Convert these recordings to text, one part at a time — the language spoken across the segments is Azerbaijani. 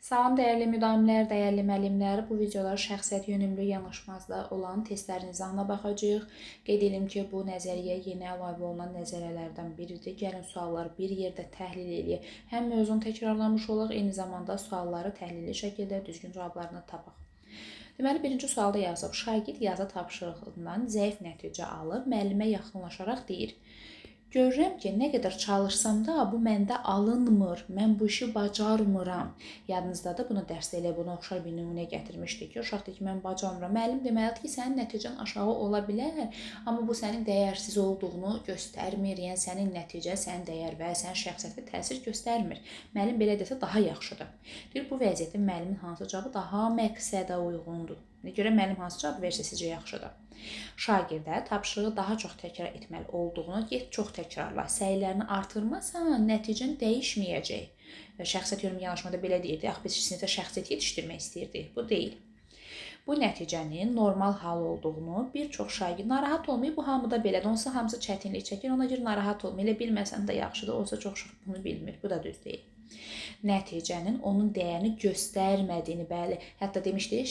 Salam dəyərli müəllimlər, dəyərli müəllimlər. Bu videoda şəxsiyyət yönümlü yanaşmazda olan testlərin izahına baxacağıq. Qeyd edim ki, bu nəzəriyyə yeni əlavə olunan nəzəriyyələrdən biridir. Gəlin sualları bir yerdə təhlil edək. Həm mövzunu təkrarlamış olaq, eyni zamanda sualları təhlilli şəkildə düzgün cavablarını tapaq. Deməli, birinci sualda yazıb, şagird yazı tapşırığından zəif nəticə alıb, müəllimə yaxınlaşaraq deyir. Görürəm ki, nə qədər çalışsam da bu məndə alınmır, mən bu işi bacarmıram. Yadınızdadır, bunu dərsdə elə buna oxşar bir nümunə gətirmişdik ki, uşaq deyir ki, mən bacarmıram. Müəllim deməlidir ki, sənin nəticən aşağı ola bilər, amma bu sənin dəyərsiz olduğunu göstərmir. Yəni, sənin nəticə, sənin dəyər və sənin şəxsiyyətinə təsir göstərmir. Müəllim belə desə daha yaxşıdır. Deyir, bu vəziyyətdə müəllimin hansı cavabı daha məqsədə uyğundur? Ona görə müəllim hansı cavab versə sizcə yaxşıdır? Şagirdə tapşırığı daha çox təkrar etməli olduğunu, get çox təkrarla, səylərini artırmasan nəticən dəyişməyəcək. Şəxsiyyət yönümlü yanaşmada belə deyirdi, axı biz sinifdə şəxsiyyət yetişdirmək istəyirdik. Bu deyil. Bu nəticənin normal hal olduğunu bir çox şagird narahat olmayıb, bu hamıda belədir. Onsuz hamısı çətinlik çəkir, ona görə narahat olmayıb. Elə bilməsən də yaxşıdır, olsa çox uşaq bunu bilmir. Bu da düz deyil. Nəticənin onun dəyərini göstərmədiyini, bəli, hətta demişdik,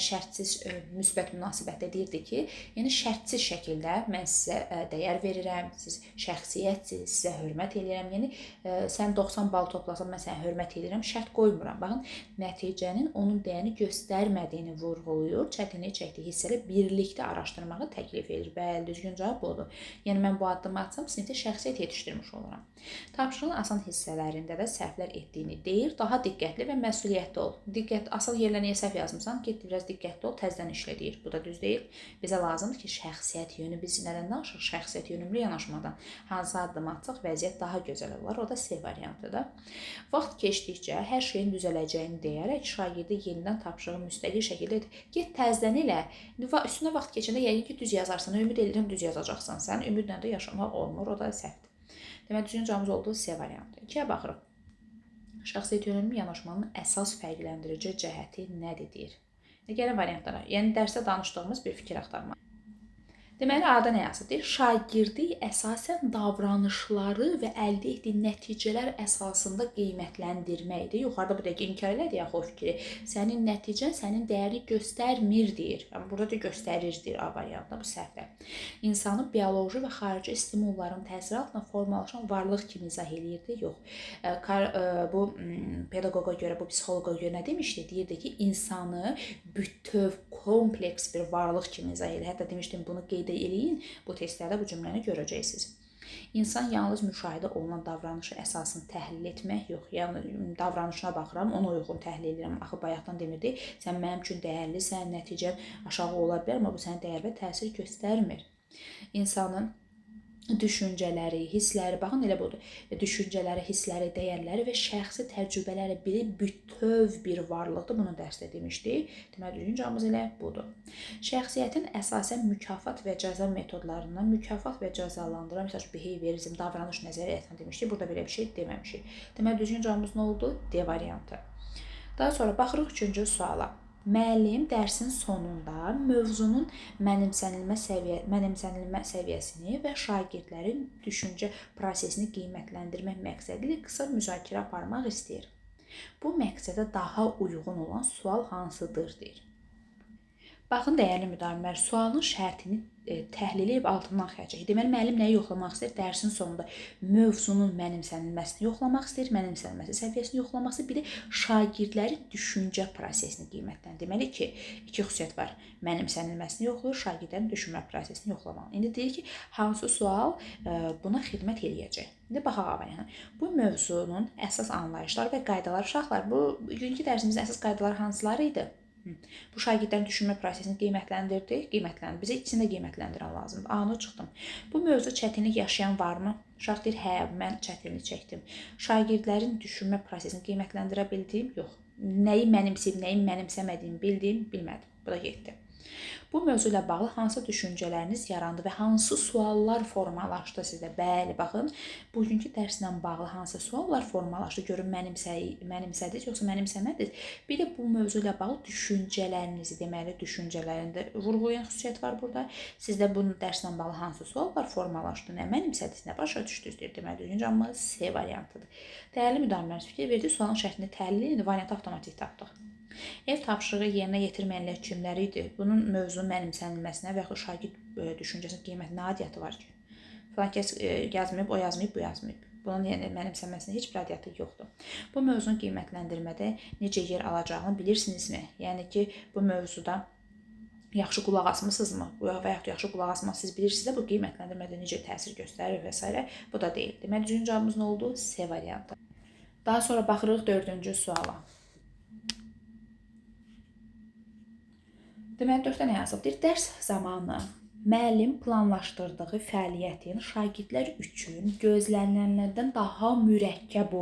şərtsiz müsbət münasibətdə deyirdi ki, yəni şərtsiz şəkildə mən sizə dəyər verirəm, siz şəxsiyyətsiz, sizə hörmət edirəm, yəni sən 90 bal toplasan, mən sənə hörmət edirəm, şərt qoymuram. Baxın, nəticənin onun dəyərini göstərmədiyini vurğulayır, çətinlik çəkdiyi hissələ birlikdə araşdırmağı təklif edir. Bəli, düzgün cavab budur. Yəni mən bu addımı atsam, sinifdə şəxsiyyət yetişdirmiş oluram. Tapşırığın asan hissələrində də səhvlər etdiyini deyir, daha diqqətli və məsuliyyətli ol. Asal yerlə niyə səhv yazmısan? Get biraz diqqətli ol, təzədən işlə deyir. Bu da düz deyil. Bizə lazımdır ki, şəxsiyyət yönü, biz nədən danışırıq? Şəxsiyyət yönümlü yanaşmadan. Hansı addım atsaq vəziyyət daha gözəl olar. O da C variantıdır. Vaxt keçdikcə hər şeyin düzələcəyini deyərək şagirdi yenidən tapşırığı müstəqil şəkildə get təzədən elə. Üstünə vaxt keçəndə yəqin ki, düz yazarsan. Ümid edirəm düz yazacaqsan. Sən ümidlə də yaşamaq olmur. O da səhvdir. Deməli, düzgün cavabımız olduğu C variantı. 2-yə baxırıq. Şəxsiyyət yönümlü yanaşmanın əsas fərqləndirici cəhəti nədir deyir. Gəlin variantlara. Yəni, dərsdə danışdığımız bir fikir axtarmaq. Deməli, A-da nə yazılır? Şagirdi əsasən davranışları və əldə etdiyi nəticələr əsasında qiymətləndirməkdir. Yuxarıda bu dəqiqə inkar elədi yaxı o fikri. Sənin nəticən sənin dəyəri göstərmir deyir. Amma burada da göstərir deyir A variantında, bu səhvdir. İnsanı bioloji və xarici stimulların təsiri altında formalaşan varlıq kimi izah eləyirdi. Yox. Bu pedaqoqa görə, bu psixoloqa görə nə demişdi? Deyirdi ki, insanı bütöv, kompleks bir varlıq kimi izah edir. Hətta demişdim, bunu qeyd eləyin, bu testlərdə bu cümləni görəcəksiniz. İnsan yalnız müşahidə olunan davranışı əsasını təhlil etmək yox. Yəni, davranışına baxıram, ona uyğun təhlil edirəm. Axı, bayaqdan demirdi, sən mənim üçün dəyərlisən, nəticən aşağı ola bilər, amma bu sənin dəyər və təsir göstərmir. İnsanın düşüncələri, hissləri, baxın elə budur. Düşüncələri, hissləri, dəyərləri və şəxsi təcrübələri biri bütöv bir varlıqdır. Bunu dərsdə demişdik. Deməli, düzgün cavabımız elə budur. Şəxsiyyətin əsasən mükafat və cəza metodlarından mükafat və cəzalandıran, məsəl üçün, behaviorizm, davranış nəzəriyyəsini demişdik. Burada belə bir şey deməmişik. Deməli, düzgün cavabımız nə oldu? D variantı. Daha sonra baxırıq 3-cü suala. Müəllim dərsin sonunda mövzunun mənimsənilmə səviyyəsini və şagirdlərin düşüncə prosesini qiymətləndirmək məqsədi ilə qısa müzakirə aparmaq istəyir. Bu məqsədə daha uyğun olan sual hansıdır deyir. Baxın, dəyərli müəllimlər, sualın şərtini təhlil edib altından xərcək. Deməli, müəllim nəyi yoxlamaq istəyir? Dərsin sonunda mövzunun mənimsənilməsini yoxlamaq istəyir, mənimsənilməsi səviyyəsini yoxlamaq istəyir, bir də şagirdlərin düşüncə prosesini qiymətləndir. Deməli ki, iki xüsusiyyət var. Mənimsənilməsini yoxlayır, şagirdlərin düşünmə prosesini yoxlamaq. İndi deyir ki, hansı sual buna xidmət eləyəcək? İndi baxaq avayana. Bu mövzunun əsas anlayışları və qaydaları uşaqlar. Bu, bugünkü dərsimizin əsas qaydaları hansıları idi? Bu şagirdlərin düşünmə prosesini qiymətləndirdi, qiymətləndir. Bizə ikisini də qiymətləndirən lazımdır. A-nı çıxdım. Bu mövzu çətinlik yaşayan varmı? Uşaq deyir, hə, mən çətinlik çəkdim. Şagirdlərin düşünmə prosesini qiymətləndirə bildim? Yox. Nəyi mənimsəyib, nəyi mənimsəmədiyimi bildim, bilmədim. Bu da getdi. Bu mövzu ilə bağlı hansı düşüncələriniz yarandı və hansı suallar formalaşdı sizdə? Bəli, baxın, bugünkü dərslə bağlı hansı suallar formalaşdı? Görün mənimsədiniz yoxsa mənimsəmədiniz? Bir də bu mövzu ilə bağlı düşüncələrinizi, deməli, düşüncələrində vurğulayan xüsusiyyət var burada. Sizdə bu dərslə bağlı hansı suallar formalaşdı? Nə mənimsədiniz, nə başa düşdünüz? Deməli, düzgün cavabımız C variantıdır. Dəyərli müdavimləriniz fikir verdi, sualın şəklini təhlil edin, variantı avtomatik tapdıq. Ev tapşırığı yerinə yetirməyənlər kimləri idi? Bunun mövzunun mənimsənilməsinə və yaxud şagird düşüncəsinin qiymətinə aidiyyəti var ki, filan kəs yazmayıb, o yazmayıb, bu yazmayıb. Bunun yəni mənimsənməsinə heç bir aidiyyəti yoxdur. Bu mövzunun qiymətləndirmədə necə yer alacağını bilirsinizmi? Yəni ki, bu mövzuda yaxşı qulaq asmısınızmı? Və yaxud yaxşı qulaq asmısınız, bilirsinizsə bu qiymətləndirmədə necə təsir göstərir və s. Bu da deyil. Deməli, düzgün cavabımız nə oldu? C variantı. Daha sonra baxırıq 4-cü suala. Deməli, 4-də nə yazılıb? Dərs zamanı müəllim planlaşdırdığı fəaliyyətin şagirdlər üçün gözlənilənlərdən daha mürəkkəb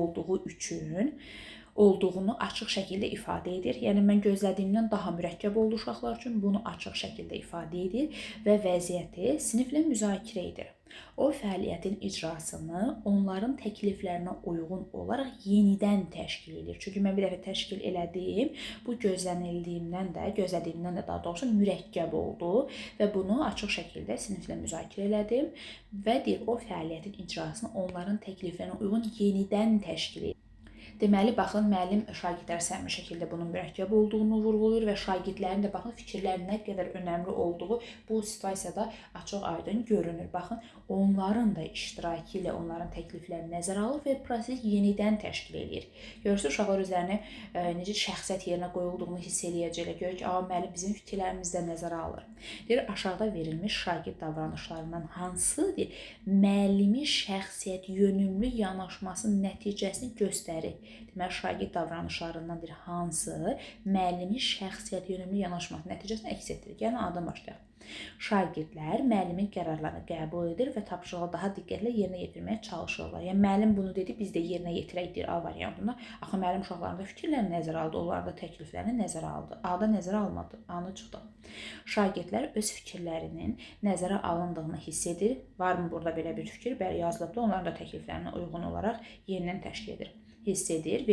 olduğunu açıq şəkildə ifadə edir. Yəni, mən gözlədiyimdən daha mürəkkəb oldu uşaqlar üçün, bunu açıq şəkildə ifadə edir və vəziyyəti siniflə müzakirə edir. O fəaliyyətin icrasını onların təkliflərinə uyğun olaraq yenidən təşkil edir. Çünki mən bir dəfə təşkil elədim, bu gözlədiyimdən də daha doğrusu mürəkkəb oldu və bunu açıq şəkildə siniflə müzakirə elədim və deyir, o fəaliyyətin icrasını onların təkliflərinə uyğun yenidən təşkil edir. Deməli, baxın, müəllim şagirdlər səmimi şəkildə bunun mürəkkəb olduğunu vurğulayır və şagirdlərin də baxın, fikirlərin nə qədər önəmli olduğu bu situasiyada açıq-aydın görünür. Baxın, onların da iştirakı ilə onların təklifləri nəzərə alır və proses yenidən təşkil edir. Görürsünüz, uşaqlar özlərini necə şəxsiyyət yerinə qoyulduğunu hiss eləyəcəklər. Görür ki, müəllim bizim fikirlərimizi də nəzərə alır. Deyir, aşağıda verilmiş şagird davranışlarından hansıdır? Müəllimin şəxsiyyət yönümlü yanaşmasının nəticəsini göstərir. Deməli, şagird davranışlarındandır hansı müəllimin şəxsiyyət yönümlü yanaşması nəticəsini əks etdirir. Yəni, adım başlayaq. Şagirdlər müəllimin qərarlarını qəbul edir və tapşırığı daha diqqətlə yerinə yetirməyə çalışırlar. Yəni, müəllim bunu dedi, biz də yerinə yetirək deyir A variantında. Axı, müəllim uşaqların da fikirlərini nəzərə aldı, onların da təkliflərini nəzərə aldı. A-da nəzərə almadı, A-nı çıxdı. Şagirdlər öz fikirlərinin nəzərə alındığını hiss edir. Varmı burada belə bir fikir? Bəli, yazılıbdır. Onların da təkliflərinə uyğun olaraq yenidən təşkil edir. Hiss edir,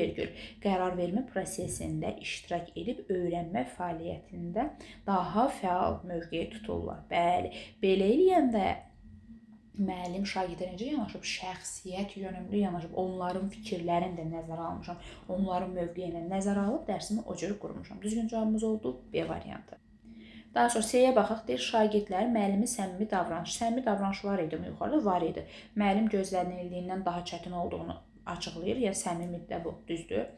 qərar vermə prosesində iştirak edib öyrənmə fəaliyyətində daha fəal mövqe tuturlar. Bəli, belə eləyəndə müəllim şagirdlərə necə yanaşıb? Şəxsiyyət yönümlü yanaşıb, onların fikirlərini də nəzərə almışam, onların mövqeyini nəzərə alıb dərsimi o cür qurmuşam. Düzgün cavabımız oldu B variantı. Daha sonra C-yə baxaq, deyir, şagirdlər müəllimin səmimi davranışı var idi mi? Yuxarıda var idi. Müəllim gözlənildiyindən daha çətin olduğunu açıqlayır, yəni səmimidir də bu, düzdür.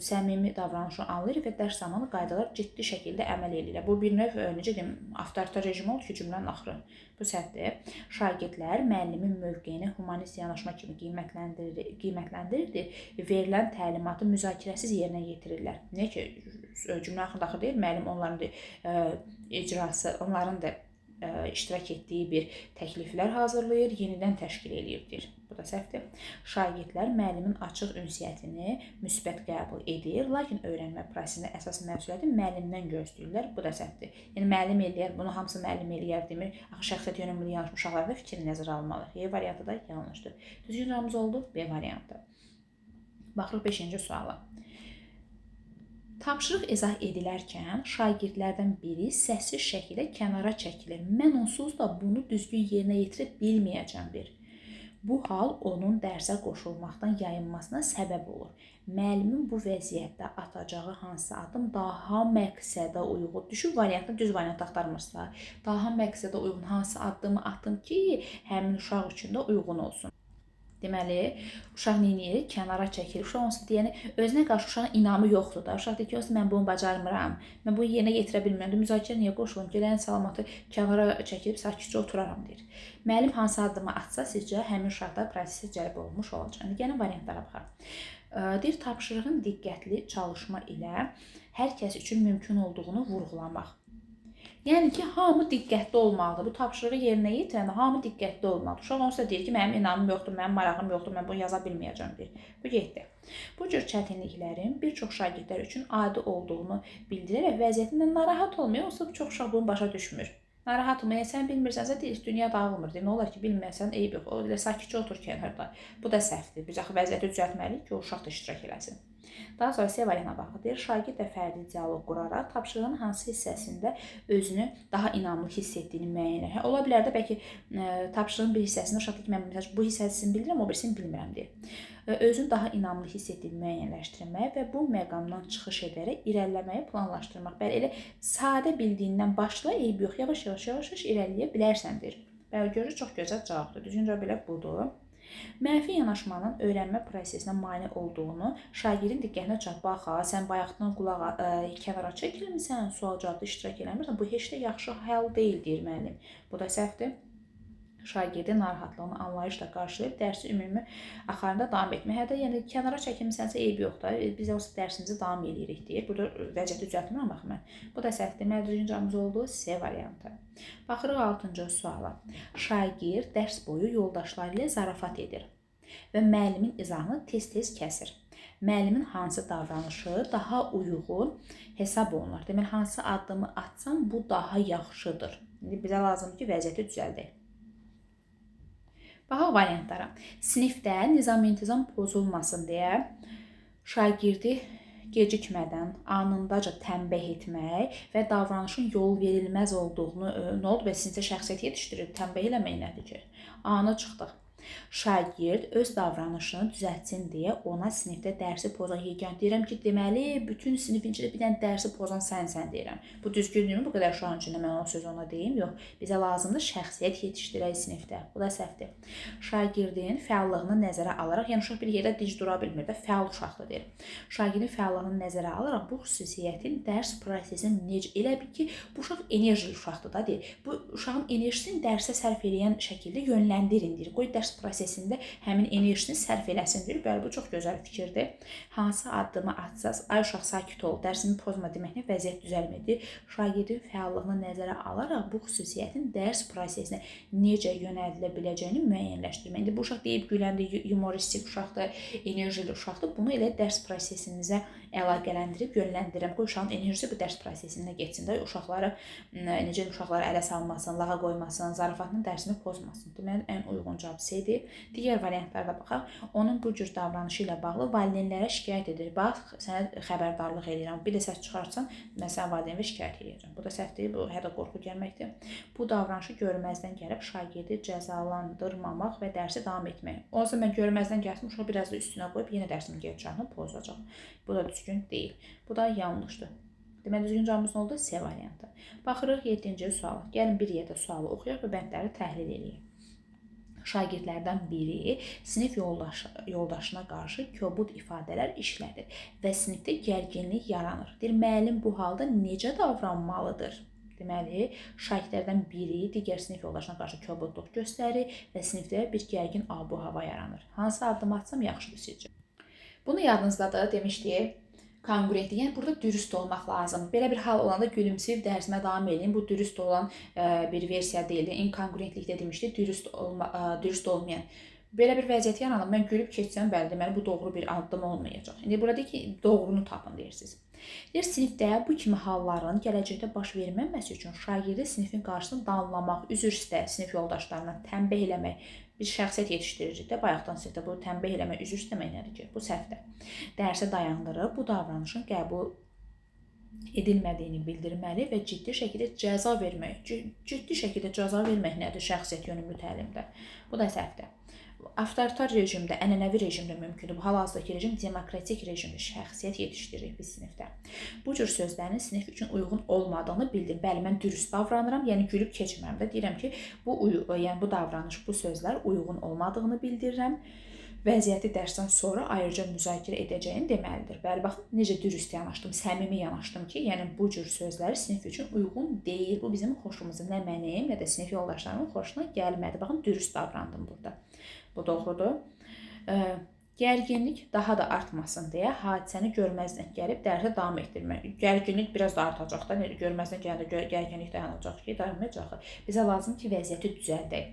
Səmimi davranışı anlayır və dərs zamanı qaydalar ciddi şəkildə əməl edirlər. Bu bir növ, necə deyim, avtoritar rejim oldu ki, cümlənin axırı. Bu səhvdir. Şagirdlər müəllimin mövqeyini humanist yanaşma kimi qiymətləndirir, verilən təlimatı müzakirəsiz yerinə yetirirlər. Niyə ki, cümlənin axırı deyil, müəllim onların icrası, onların da iştirak etdiyi bir təkliflər hazırlayır, yenidən təşkil edir. Bu da səhvdir. Şagirdlər müəllimin açıq ünsiyyətini müsbət qəbul edir, lakin öyrənmə prosesində əsas məsuliyyəti müəllimdən gözləyirlər. Bu da səhvdir. Yəni, müəllim eləyər, bunu hamısı müəllim eləyər demir. Axı, şəxsiyyət yönümlü yanaşmış uşaqlarda fikri nəzərə almalı. E variantı da yanlışdır. Düzgün cavabımız oldu B variantı. Baxırıq 5-ci suala. Tapşırıq izah edilərkən şagirdlərdən biri səssiz şəkildə kənara çəkilir. Mən onsuz da bunu düzgün yerinə yetirə bilməyəcəmdir. Bu hal onun dərsə qoşulmaqdan yayınmasına səbəb olur. Müəllimin bu vəziyyətdə atacağı hansı adım daha məqsədə uyğun? Düşün variantda, düz variant axtarmırsa, daha məqsədə uyğun hansı addımı atım ki, həmin uşaq üçün də uyğun olsun. Deməli, uşaq neyini kənara çəkilir. Uşaq onsuz deyəni, özünə qarşı uşağın inamı yoxdur da. Uşaq deyir ki, mən bunu bacarmıram, mən bunu yerinə yetirə bilmirəm. Müzakirə niyə qoşulun? Gələn salamatı kənara çəkilib sakitcə oturaram deyir. Müəllim hansı addımı atsa, sizcə həmin uşaqda prosesə cəlb olunmuş olacaq. Gəlin variantlara baxaq. Deyir, tapşırığın diqqətli çalışma ilə hər kəs üçün mümkün olduğunu vurğulamaq. Yəni ki, hamı diqqətli olmalıdır. Bu tapşırığı yerinə yetirəndə hamı diqqətli olmalıdır. Uşaq onsuz da deyir ki, mənim inamım yoxdur, mənim marağım yoxdur, mən bunu yaza bilməyəcəm deyir. Bu getdi. Bu cür çətinliklərin bir çox şagirdlər üçün adi olduğunu bildirərək vəziyyətindən narahat olmuyor, onsuz çox uşaq bunu başa düşmür. Narahat olma, sən bilmirsənsə dünya dağılmır. Nə olar ki, bilmirsən, eyb yox. O elə sakitcə otur kənarda. Bu da səhvdir. Biz axı vəziyyəti düzəltməliyik ki, o uşaq da iştirak eləsin. Daha sonra C variantına baxaq. Deyir, şagird və fərdi dialoq quraraq tapşırığın hansı hissəsində özünü daha inamlı hiss etdiyini müəyyənləşdir. Ola bilər də bəlkə tapşırığın bir hissəsində uşaq deyir ki, mən bu hissəsini bilirəm, o birisini bilmirəm deyir. Özünü daha inamlı hiss etdiyini müəyyənləşdirmək və bu məqamdan çıxış edərək irəliləməyi planlaşdırmaq. Bəli, elə sadə bildiyindən başla, eyb yox, yavaş-yavaş irəliləyə bilərsən deyir. Bəli, görürüz, çox gözəl cavabdır. Düzgün cavab belə budur. Mənfi yanaşmanın öyrənmə prosesinə mane olduğunu şagirdin diqqətinə çat. Bax, sən bayaqdan kənara çəkilmirsən, sual-cavabda iştirak eləmirsən. Bu heç də yaxşı hal deyil deyir müəllim. Bu da səhvdir. Şagirdin narahatlığını anlayışla qarşılayıb dərsi ümumi axarında davam etmək. Hətta yəni kənara çəkilmisənsə eyb yoxdur. Biz olsa dərsimizi davam edirik deyir. Burada vəziyyəti düzəltmirəm axı mən. Bu da səhvdir. Düzgün cavabımız oldu C variantı. Baxırıq 6-cı suala. Şagird dərs boyu yoldaşları ilə zarafat edir və müəllimin izahını tez-tez kəsir. Müəllimin hansı davranışı daha uyğun hesab olunur? Deməli, hansı addımı atsam bu daha yaxşıdır. İndi bizə lazımdır ki, vəziyyəti düzəldək. Baxaq variantlara. Sinifdə nizam-intizam pozulmasın deyə şagirdi gecikmədən, anındaca tənbih etmək və davranışın yol verilməz olduğunu, nə oldu və sinifdə şəxsiyyət yetişdirir, tənbih eləmək nədir ki? Ana çıxdıq. Şagird öz davranışını düzəltsin deyə ona sinifdə dərsi pozan yeganə deyirəm ki, deməli, bütün sinifin içində bir dənə dərsi pozan sənsən deyirəm. Bu düzgündürmü? Bu qədər uşağın içində mən o söz ona deyim? Yox. Bizə lazımdır şəxsiyyət yetişdirək sinifdə. Bu da səhvdir. Şagirdin fəallığını nəzərə alaraq, yəni uşaq bir yerdə dic dura bilmir də, fəal uşaqdır deyir. Şagirdin fəallığını nəzərə alaraq bu xüsusiyyətin dərs prosesini necə elə bil ki, bu uşaq enerjili uşaqdır da deyir. Bu uşağın enerjisini dərsə sərf edən şəkildə yönləndirin deyir. Qoy dərs prosesində həmin enerjisini sərf eləsin deyir. Bəli, bu çox gözəl fikirdir. Hansı addımı atsaz, ay uşaq sakit ol, dərsini pozma deməklə vəziyyət düzəlmir. Şagirdin fəallığını nəzərə alaraq bu xüsusiyyətin dərs prosesinə necə yönəldilə biləcəyini müəyyənləşdirmək. İndi bu uşaq deyib güləndə humoristik uşaqdır, enerjili uşaqdır. Bunu elə dərs prosesinizə əlaqələndirib yönləndirirəm. Qoy uşağın enerjisi bu dərs prosesində getsin də, uşaqları ələ salmasın, lağa qoymasın, zarafatının dərsini pozmasın. Deməli, ən uyğun cavab C-dir. Digər variantlara baxaq. Onun bu cür davranışı ilə bağlı valideynlərə şikayət edir. Bax, sənə xəbərdarlıq edirəm. Bir də səs çıxartsan, mən sənə valideynə şikayət edəcəm. Bu da səhvdir, bu hətta qorxu gəlməkdir. Bu davranışı görməzdən gəlib şagirdi cəzalandırmamaq və dərsi davam etmək. Olsa mən görməzdən gəlsin, uşaq biraz da üstünə qoyub yenə dərsimi geri çağırıb pozacaq. Bu da düzgün deyil. Bu da yanlışdır. Deməli, düzgün cavabımız oldu C variantı. Baxırıq 7-ci suala. Gəlin bir yerdə sualı oxuyaq və bəndləri təhlil edək. Şagirdlərdən biri sinif yoldaşına qarşı kobud ifadələr işlədir və sinifdə gərginlik yaranır. Deyir, müəllim bu halda necə davranmalıdır? Deməli, şagirdlərdən biri digər sinif yoldaşına qarşı kobudluq göstərir və sinifdə bir gərgin abu-hava yaranır. Hansı addım atsam yaxşıdır sizcə? Bunu yadınızdadır, demişdik. Konqruentli, yəni burada dürüst olmaq lazımdır. Belə bir hal olanda gülümsəyib dərsimə davam edin. Bu dürüst olan bir versiya deyildi. İnkonqruentlikdə demişdik, dürüst olmayan. Belə bir vəziyyət yaranır. Mən gülüb keçsəm, bəli, deməli bu doğru bir addım olmayacaq. İndi burada deyir ki, doğrunu tapın deyirsiniz. Deyir, sinifdə bu kimi halların gələcəkdə baş verməməsi üçün şagirdi sinifin qarşısını danlamaq, üzr istə, sinif yoldaşlarına tənbih eləmək, bir şəxsiyyət yetişdiririk də, bayaqdan sinifdə bu tənbih eləmək, üzr istəmək nədir ki? Bu səhvdir. Dərsə dayandırıb bu davranışın qəbul edilmədiyini bildirməli və ciddi şəkildə cəza vermək. Ciddi şəkildə cəza vermək nədir şəxsiyyət yönümlü təlimdə? Bu da səhvdir. Avtoritar rejimdə, ənənəvi rejimdə mümkündür. Bu hal-hazırdakı rejim demokratik rejimdir. Şəxsiyyət yetişdiririk biz sinifdə. Bu cür sözlərin sinif üçün uyğun olmadığını bildir. Bəli, mən dürüst davranıram, yəni gülüb keçmirəm də. Deyirəm ki, bu davranış, bu sözlər uyğun olmadığını bildirirəm. Vəziyyəti dərsdən sonra ayrıca müzakirə edəcəyini deməlidir. Bəli, baxın, necə dürüst yanaşdım, səmimi yanaşdım ki, yəni bu cür sözlər sinif üçün uyğun deyil. Bu bizim xoşumuza, nə mənim, nə də sinif yoldaşlarımın xoşuna gəlmədi. Baxın, dürüst davrandım burada. Bu doğrudur. Gərginlik daha da artmasın deyə hadisəni görməzdən gəlib dərsə davam etdirmək. Gərginlik biraz da artacaq da, görməzdən gələndə gərginlik dayanacaq ki, dayanmayacaq. Bizə lazım ki, vəziyyəti düzəldək.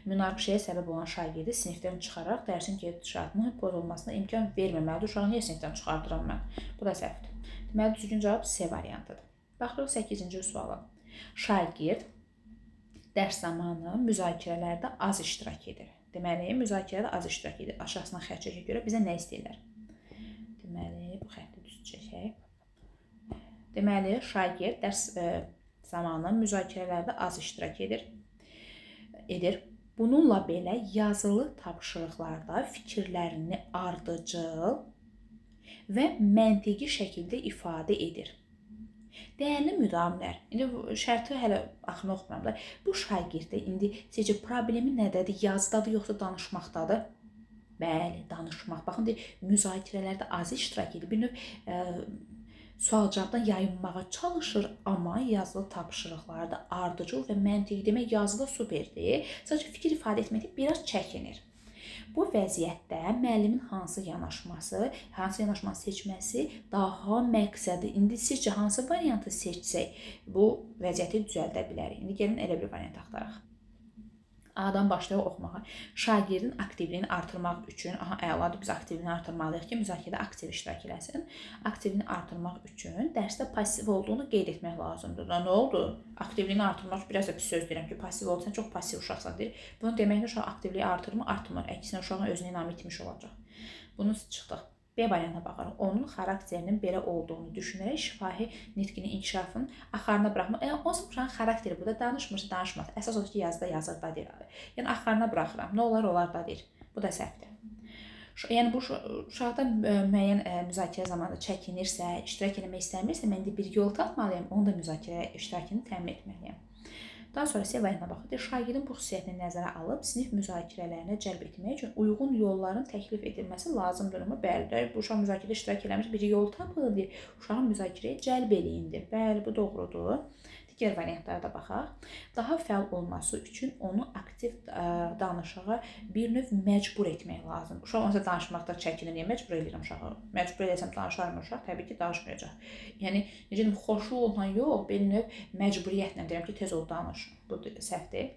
Münaqişəyə səbəb olan şagirdi sinifdən çıxaraq dərsin gedişatının pozulmasına imkan verməməlidir. Uşağı niyə sinifdən çıxardıram mən? Bu da səhvdir. Deməli, düzgün cavab C variantıdır. Baxırıq 8-ci suala. Şagird dərs zamanı müzakirələrdə az iştirak edir. Deməli, müzakirədə az iştirak edir. Aşağısına xətt çəkə görə bizə nə istəyirlər? Deməli, bu xətti düz çəkək. Deməli, şagird dərs zamanı müzakirələrdə az iştirak edir. Bununla belə yazılı tapşırıqlarda fikirlərini ardıcıl və məntiqi şəkildə ifadə edir. Dəyərli müdavimlər, indi bu şərti hələ axırını oxumuram da. Bu şagirddə indi sizcə problemi nədədir? Yazıdadır yoxsa danışmaqdadır? Bəli, danışmaq. Baxın, müzakirələrdə az iştirak edir. Bir növ sual-cavabdan yayınmağa çalışır, amma yazılı tapşırıqlarda ardıcıl və məntiqi demək yazıda superdir. Sadəcə fikir ifadə etməkdə biraz çəkinir. Bu vəziyyətdə müəllimin hansı yanaşması seçməsi daha məqsədi. İndi sizcə hansı variantı seçsək bu vəziyyəti düzəldə bilərik? İndi gəlin elə bir variant axtaraq. A-dan başlayaq oxumağa. Şagirdin aktivliyini artırmaq üçün, əladır, biz aktivliyini artırmalıyıq ki, müzakirədə aktiv iştirak eləsin. Aktivliyini artırmaq üçün dərsdə passiv olduğunu qeyd etmək lazımdır. Nə oldu? Aktivliyini artırmaq biraz da pis söz deyirəm ki, passiv oldu, sən çox passiv uşaqsan deyir. Bunu deməklə uşaq aktivliyi artırmı? Artırmır. Əksinə uşağın özünə inam itmiş olacaq. Bunu çıxdıq. B variantına baxarıq. Onun xarakterinin belə olduğunu düşünərək şifahi nitqinin inkişafının axarına buraxmaq. Onsuz uşağın xarakteri burada danışmırsa danışmaz. Əsas odur ki, yazıda yazır da deyir. Yəni axarına buraxıram. Nə olar da deyir. Bu da səhvdir. Yəni bu uşaqda müəyyən müzakirə zamanında çəkinirsə, iştirak etmək istəmirsə, mən də bir yol tapmalıyam. Onun da müzakirə iştirakını təmin etməliyəm. Daha sonra C variantına baxırıq. Şagirdin bu xüsusiyyətini nəzərə alıb sinif müzakirələrinə cəlb etmək üçün uyğun yolların təklif edilməsi lazımdır. Bəli, bu uşaq müzakirədə iştirak etmiş, bir yol tapın, uşağın müzakirəyə cəlb eləyindir. Bəli, bu doğrudur. Digər variantlara da baxaq. Daha fəal olması üçün onu aktiv danışığa bir növ məcbur etmək lazımdır. Uşaq onsa danışmaqda çəkinir, məcbur edirəm uşağı. Məcbur eləsəm danışarmı uşaq? Təbii ki, danışmayacaq. Yəni, necə xoşluqla yox, bir növ məcburiyyətlə deyirəm ki, tez ol danış. Bu səhvdir.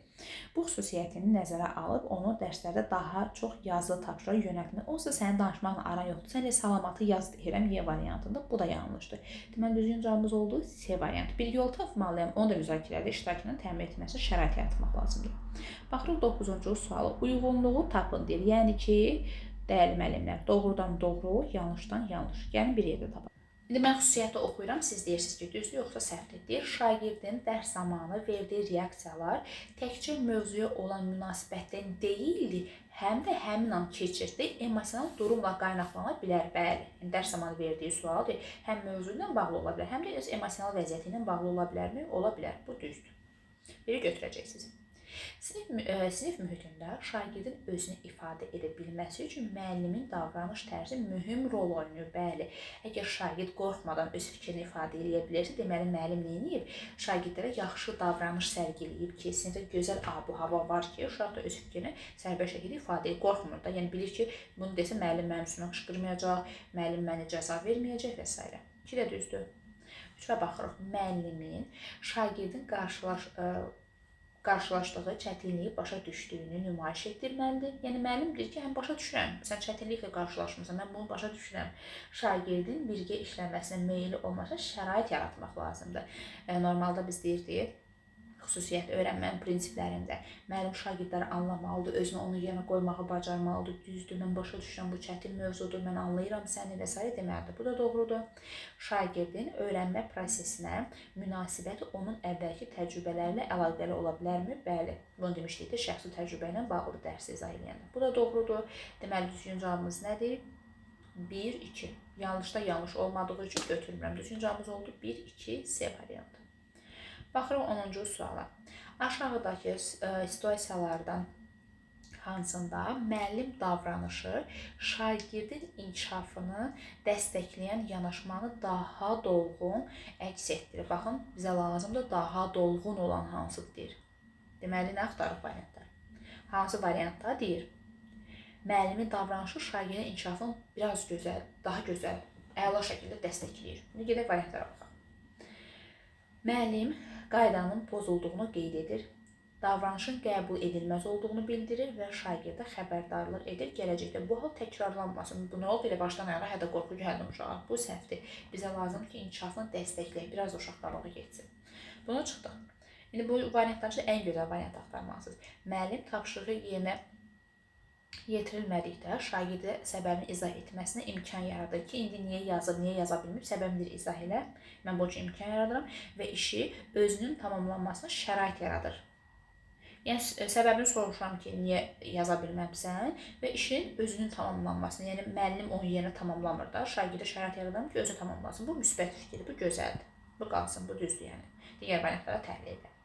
Bu xüsusiyyətini nəzərə alıb onu dərslərdə daha çox yazılı tapşırığa yönəltmək. Olsa sənin danışmaqla aran yoxdur. Sən də salamatı yaz deyirəm Y variantında. Bu da yanlışdır. Deməli, düzgün cavabımız oldu C variantı. Bir yol tapmalıyam. Onu da müzakirədə iştirakını təmin etməsi şərait yaratmaq lazımdır. Baxırıq 9-cu sualı. Uyğunluğu tapın deyir. Yəni ki, dəyərli müəllimlər, doğrudan doğru, yanlışdan yanlış. Gəlin bir yerdə tapaq. İndi mən xüsusiyyəti oxuyuram, siz deyirsiniz ki, düzdür yoxsa səhvdir deyir. Şagirdin dərs zamanı verdiyi reaksiyalar təkcə mövzuya olan münasibətdən deyildi, həm də həmin an keçirdi, emosional durumla qaynaqlana bilər. Bəli, dərs zamanı verdiyi sualdır, həm mövzu ilə bağlı ola bilər, həm də öz emosional vəziyyəti ilə bağlı ola bilərmi? Ola bilər, bu düzdür. Biri götürəcəksiniz. Sinif mühitində şagirdin özünü ifadə edə bilməsi üçün müəllimin davranış tərzi mühüm rol oynayır. Bəli, əgər şagird qorxmadan öz fikrini ifadə edə bilirsə, deməli müəllim nə edib? Şagirdlərə yaxşı davranış sərgiləyib ki, sinifdə gözəl ab-hava var ki, uşaq da öz fikrini sərbəst şəkildə ifadə edir, qorxmur da. Yəni bilir ki, bunu desə müəllim mənim üstümə qışqırmayacaq, müəllim mənə cəza verməyəcək və s. 2 də düzdür. 3-ə baxırıq. Müəllimin şagirdin qarşılaşdığı çətinliyi başa düşdüyünü nümayiş etdirməlidir. Yəni, müəllim deyir ki, başa düşürəm, sən çətinliklə qarşılaşmısan, mən bunu başa düşürəm. Şagirdin birgə işləməsinə meyilli olmasa şərait yaratmaq lazımdır. Normalda biz deyirdik, xüsusiyyətli öyrənmənin prinsiplərində müəllim şagirdləri anlamalıdır, özünü onun yerinə qoymağı bacarmalıdır, düzdür, mən başa düşürəm, bu çətin mövzudur, mən anlayıram səni və s. deməlidir. Bu da doğrudur. Şagirdin öyrənmə prosesinə münasibəti onun əvvəlki təcrübələrlə əlaqəli ola bilərmi? Bəli, bunu demişdik ki, şəxsi təcrübə ilə bağlıdır dərs izah edəndə. Bu da doğrudur. Deməli, düzgün cavabımız nədir? 1, 2. Yanlışda yanlış olmadığı üçün götürmürəm. Düzgün cavabımız oldu 1, 2, C variantı. Baxırıq 10-cu suala. Aşağıdakı situasiyalardan hansında müəllim davranışı şagirdin inkişafını dəstəkləyən yanaşmanı daha dolğun əks etdirir. Baxın, bizə lazımdır daha dolğun olan hansıdır deyir. Deməli, nə axtarıq variantlar? Hansı variantda deyir? müəllimin davranışı şagirdin inkişafını biraz gözəl, daha gözəl, əla şəkildə dəstəkləyir. İndi gedək variantlara baxaq. Müəllim qaydanın pozulduğunu qeyd edir, davranışın qəbul edilməz olduğunu bildirir və şagirdə xəbərdarlıq edir gələcəkdə. Bu hal təkrarlanmasın. Bu nə oldu? Elə başdan ayağa hədə qorxu gəldim uşağa. Bu səhvdir. Bizə lazımdır ki, inkişafını dəstəkləyək. Biraz da uşaq qabağa getsin. Buna çıxdıq. İndi bu variantdan üçün ən gözəl variant axtarmalısınız. Müəllim tapşırığı yerinə yetirilmədikdə şagirdə səbəbini izah etməsinə imkan yaradır ki, indi niyə yazır, niyə yaza bilmir, səbəbini izah elə. Mən bu üçün imkan yaradıram və işi özünün tamamlanmasına şərait yaradır. Yəni səbəbini soruşuram ki, niyə yaza bilməmsən və işin özünün tamamlanmasını, yəni müəllim onun yerinə tamamlamır da, şagirdə şərait yaradıram ki, özü tamamlasın. Bu müsbət fikirdir, bu gözəldir. Bu qalsın, bu düzdür yəni. Digər variantlara təhlil edək.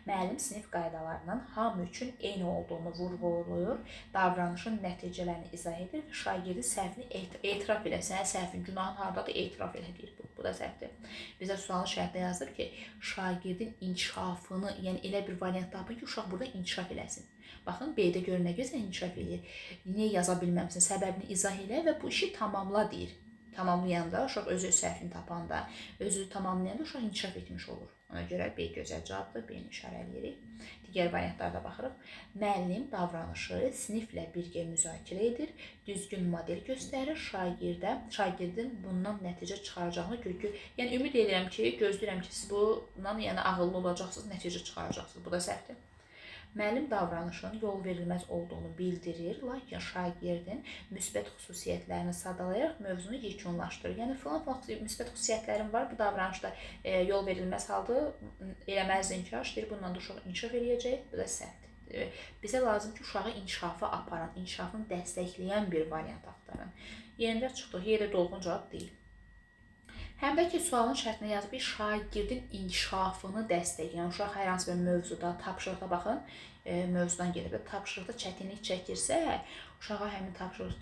Müəllim sinif qaydalarının hamı üçün eyni olduğunu vurğulayır, davranışın nəticələrini izah edir və şagirdi səhvini etiraf elə. Sənin səhvin, günahın hardadır, etiraf elə deyir. Bu da səhvdir. Bizə sualı şərtdə yazır ki, şagirdin inkişafını, yəni elə bir variant tapın ki, uşaq burada inkişaf eləsin. Baxın, B-də gör nə gözəl inkişaf edir. Niyə yaza bilməmsən, səbəbini izah elə və bu işi tamamla deyir. Tamamlayanda, uşaq özü səhvini tapanda, özü tamamlayanda uşaq inkişaf etmiş olur. Ona görə B gözəl cavabdır, B-ni işarələyirik. Digər variantlarda baxırıq. Müəllim davranışı siniflə birgə müzakirə edir, düzgün model göstərir, şagirdin bundan nəticə çıxaracağını görür. Yəni, ümid edirəm ki, gözləyirəm ki, siz bundan ağıllı olacaqsınız, nəticə çıxaracaqsınız. Bu da səhvdir. Müəllim davranışın yol verilməz olduğunu bildirir, lakin şagirdin müsbət xüsusiyyətlərini sadalayaraq mövzunu yekunlaşdırır. Yəni, filan müsbət xüsusiyyətlərim var, bu davranışda yol verilməz halda eləməzdin ki, deyir, bundan da uşaq inkişaf eləyəcək, bu da səhvdir. Bizə lazım ki, uşağı inkişafa aparan, inkişafını dəstəkləyən bir variant axtarın. Yerində çıxdıq, yerdə dolğun cavab deyil. Həm də ki, sualın şərtinə yazıb bir şagirdin inkişafını dəstəkləyən, uşaq hər hansı bir mövzuda, tapşırıqda baxın, mövzudan gedib, tapşırıqda çətinlik çəkirsə, uşağa həmin tapşırıq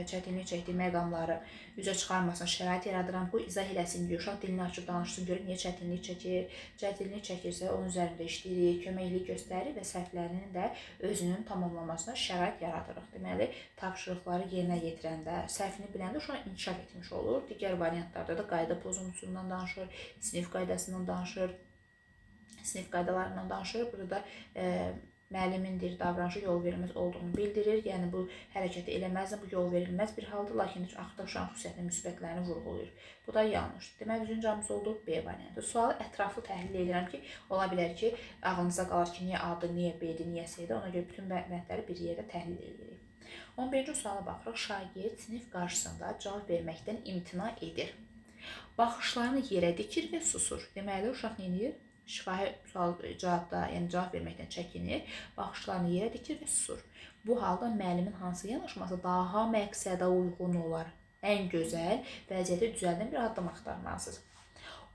çətinlik çəkdiyi məqamları üzə çıxarmasına şərait yaradıram, bu izah eləsin deyə uşaq dilini açıb danışsın, görür niyə çətinlik çəkir, çətinlik çəkirsə onun üzərində işləyirik, köməklik göstərir və səhvlərinin də özünün tamamlanmasına şərait yaradırıq. Deməli, tapşırıqları yerinə yetirəndə, səhvini biləndə uşaq inkişaf etmiş olur. Digər variantlarda da qayda pozuntusundan danışır, sinif qaydasından danışır, sinif qaydalarından danışır. Burada da müəllimin davranışı yol verilməz olduğunu bildirir. Yəni, bu hərəkəti eləməzdir, bu yol verilməz bir haldır, lakin axırda uşağın xüsusiyyətinin müsbətlərini vurğulayır. Bu da yanlışdır. Deməli, üçüncü cavabımız oldu B variantı. Sualı ətraflı təhlil edirəm ki, ola bilər ki, ağlınıza qalır ki, niyə A-dır, niyə B-dir, niyə C-dir. Ona görə bütün variantları bir yerdə təhlil edirik. 11-ci suala baxırıq. Şagird sinif qarşısında cavab verməkdən imtina edir. Baxışlarını yerə dikir və susur. Deməli, uşaq nə edir? Şifahi cavabda, yəni cavab verməkdən çəkinir, baxışlarını yerə dikir və susur. Bu halda müəllimin hansı yanaşması daha məqsədə uyğun olar? Ən gözəl vəziyyəti düzəldən bir addım axtarmalısınız.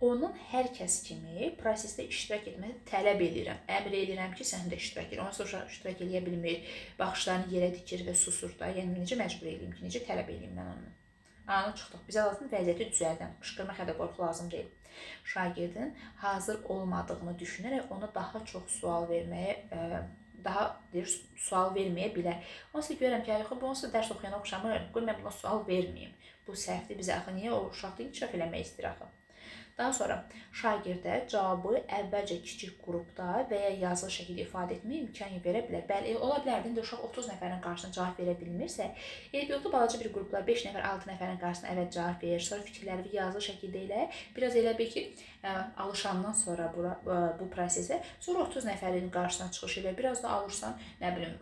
Onun hər kəs kimi prosesdə iştirak etməyi tələb edirəm. Əmr edirəm ki, sən də iştirak edir. Ondan sonra iştirak edə bilmir, baxışlarını yerə dikir və susur da. Yəni, necə məcbur edeyim ki, necə tələb edeyim mən onu? Anı çıxdıq. Bizə lazım vəziyyəti düzəldən, qışqırmaq hədə qorxu lazım deyil. Şagirdin hazır olmadığını düşünərək ona daha çox sual verməyə, sual verməyə bilər. Onsa görürəm ki, bu onsuz da dərs oxuyana oxşamır, qoy mən buna sual verməyim. Bu səhvdir, bizə axı niyə o uşaqda inkişaf eləmək istəyir axı? Daha sonra şagirdə cavabı əvvəlcə kiçik qrupda və ya yazılı şəkildə ifadə etməyə imkan verə bilər. Bəli, ola bilər də uşaq 30 nəfərin qarşısına cavab verə bilmirsə, yolda balaca bir qruplar 5 nəfər, 6 nəfərin qarşısına əvvəl cavab verir, sonra fikirləri yazılı şəkildə elə, biraz elə bil ki, alışandan sonra bu prosesə, sonra 30 nəfərin qarşısına çıxış elə, biraz da alırsan, nə bilim,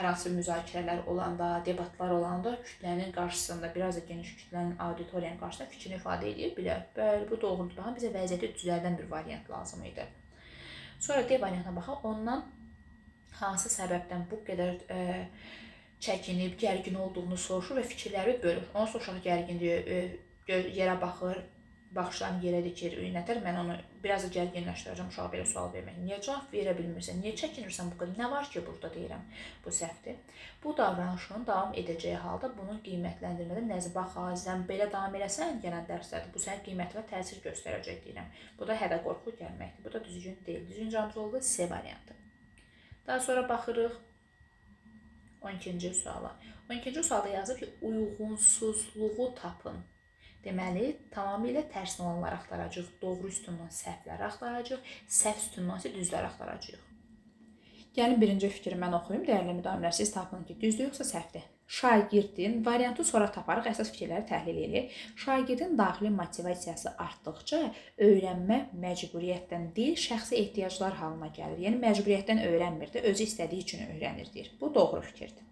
hər hansı müzakirələr olanda, debatlar olanda kütlənin qarşısında, biraz da geniş kütlənin auditoriyanın qarşısında fikrini ifadə edə bilər. Bəli, bu doğrudur. Baxın, bizə vəziyyəti düzəldən bir variant lazım idi. Sonra D variantına baxaq, ondan hansı səbəbdən bu qədər çəkinib, gərgin olduğunu soruşur və fikirləri bölür. Ondan sonra uşaq gərgindir, yerə baxır, baxışlarını yerə dikir, nətər mən onu biraz da gərginləşdirəcəm uşağa belə sual vermək. Niyə cavab verə bilmirsən, niyə çəkinirsən bu qədər, nə var ki burada deyirəm, bu səhvdir. Bu davranışın davam edəcəyi halda bunu qiymətləndirmədə nəzə baxaq, sən belə davam eləsən gələn dərslərdə, bu sənin qiymətinə təsir göstərəcək deyirəm. Bu da hədə qorxu gəlməkdir, bu da düzgün deyil. Düzgün cavabımız oldu C variantı. Daha sonra baxırıq 12-ci suala. 12-ci sualda yazıb ki, uyğunsuzluğu tapın. Deməli, tamamilə tərsini olanları axtaracağıq. Doğru üstündən səhvləri axtaracağıq. Səhv üstündən isə düzləri axtaracağıq. Gəlin birinci fikri mən oxuyum. Dəyərli müdavimlər, siz tapın ki, düzdür yoxsa səhvdir. Şagirdin, variantı sonra taparıq, əsas fikirləri təhlil edirik. Şagirdin daxili motivasiyası artdıqca öyrənmə məcburiyyətdən deyil, şəxsi ehtiyaclar halına gəlir. Yəni, məcburiyyətdən öyrənmir də, özü istədiyi üçün öyrənir deyir. Bu doğru fikirdir.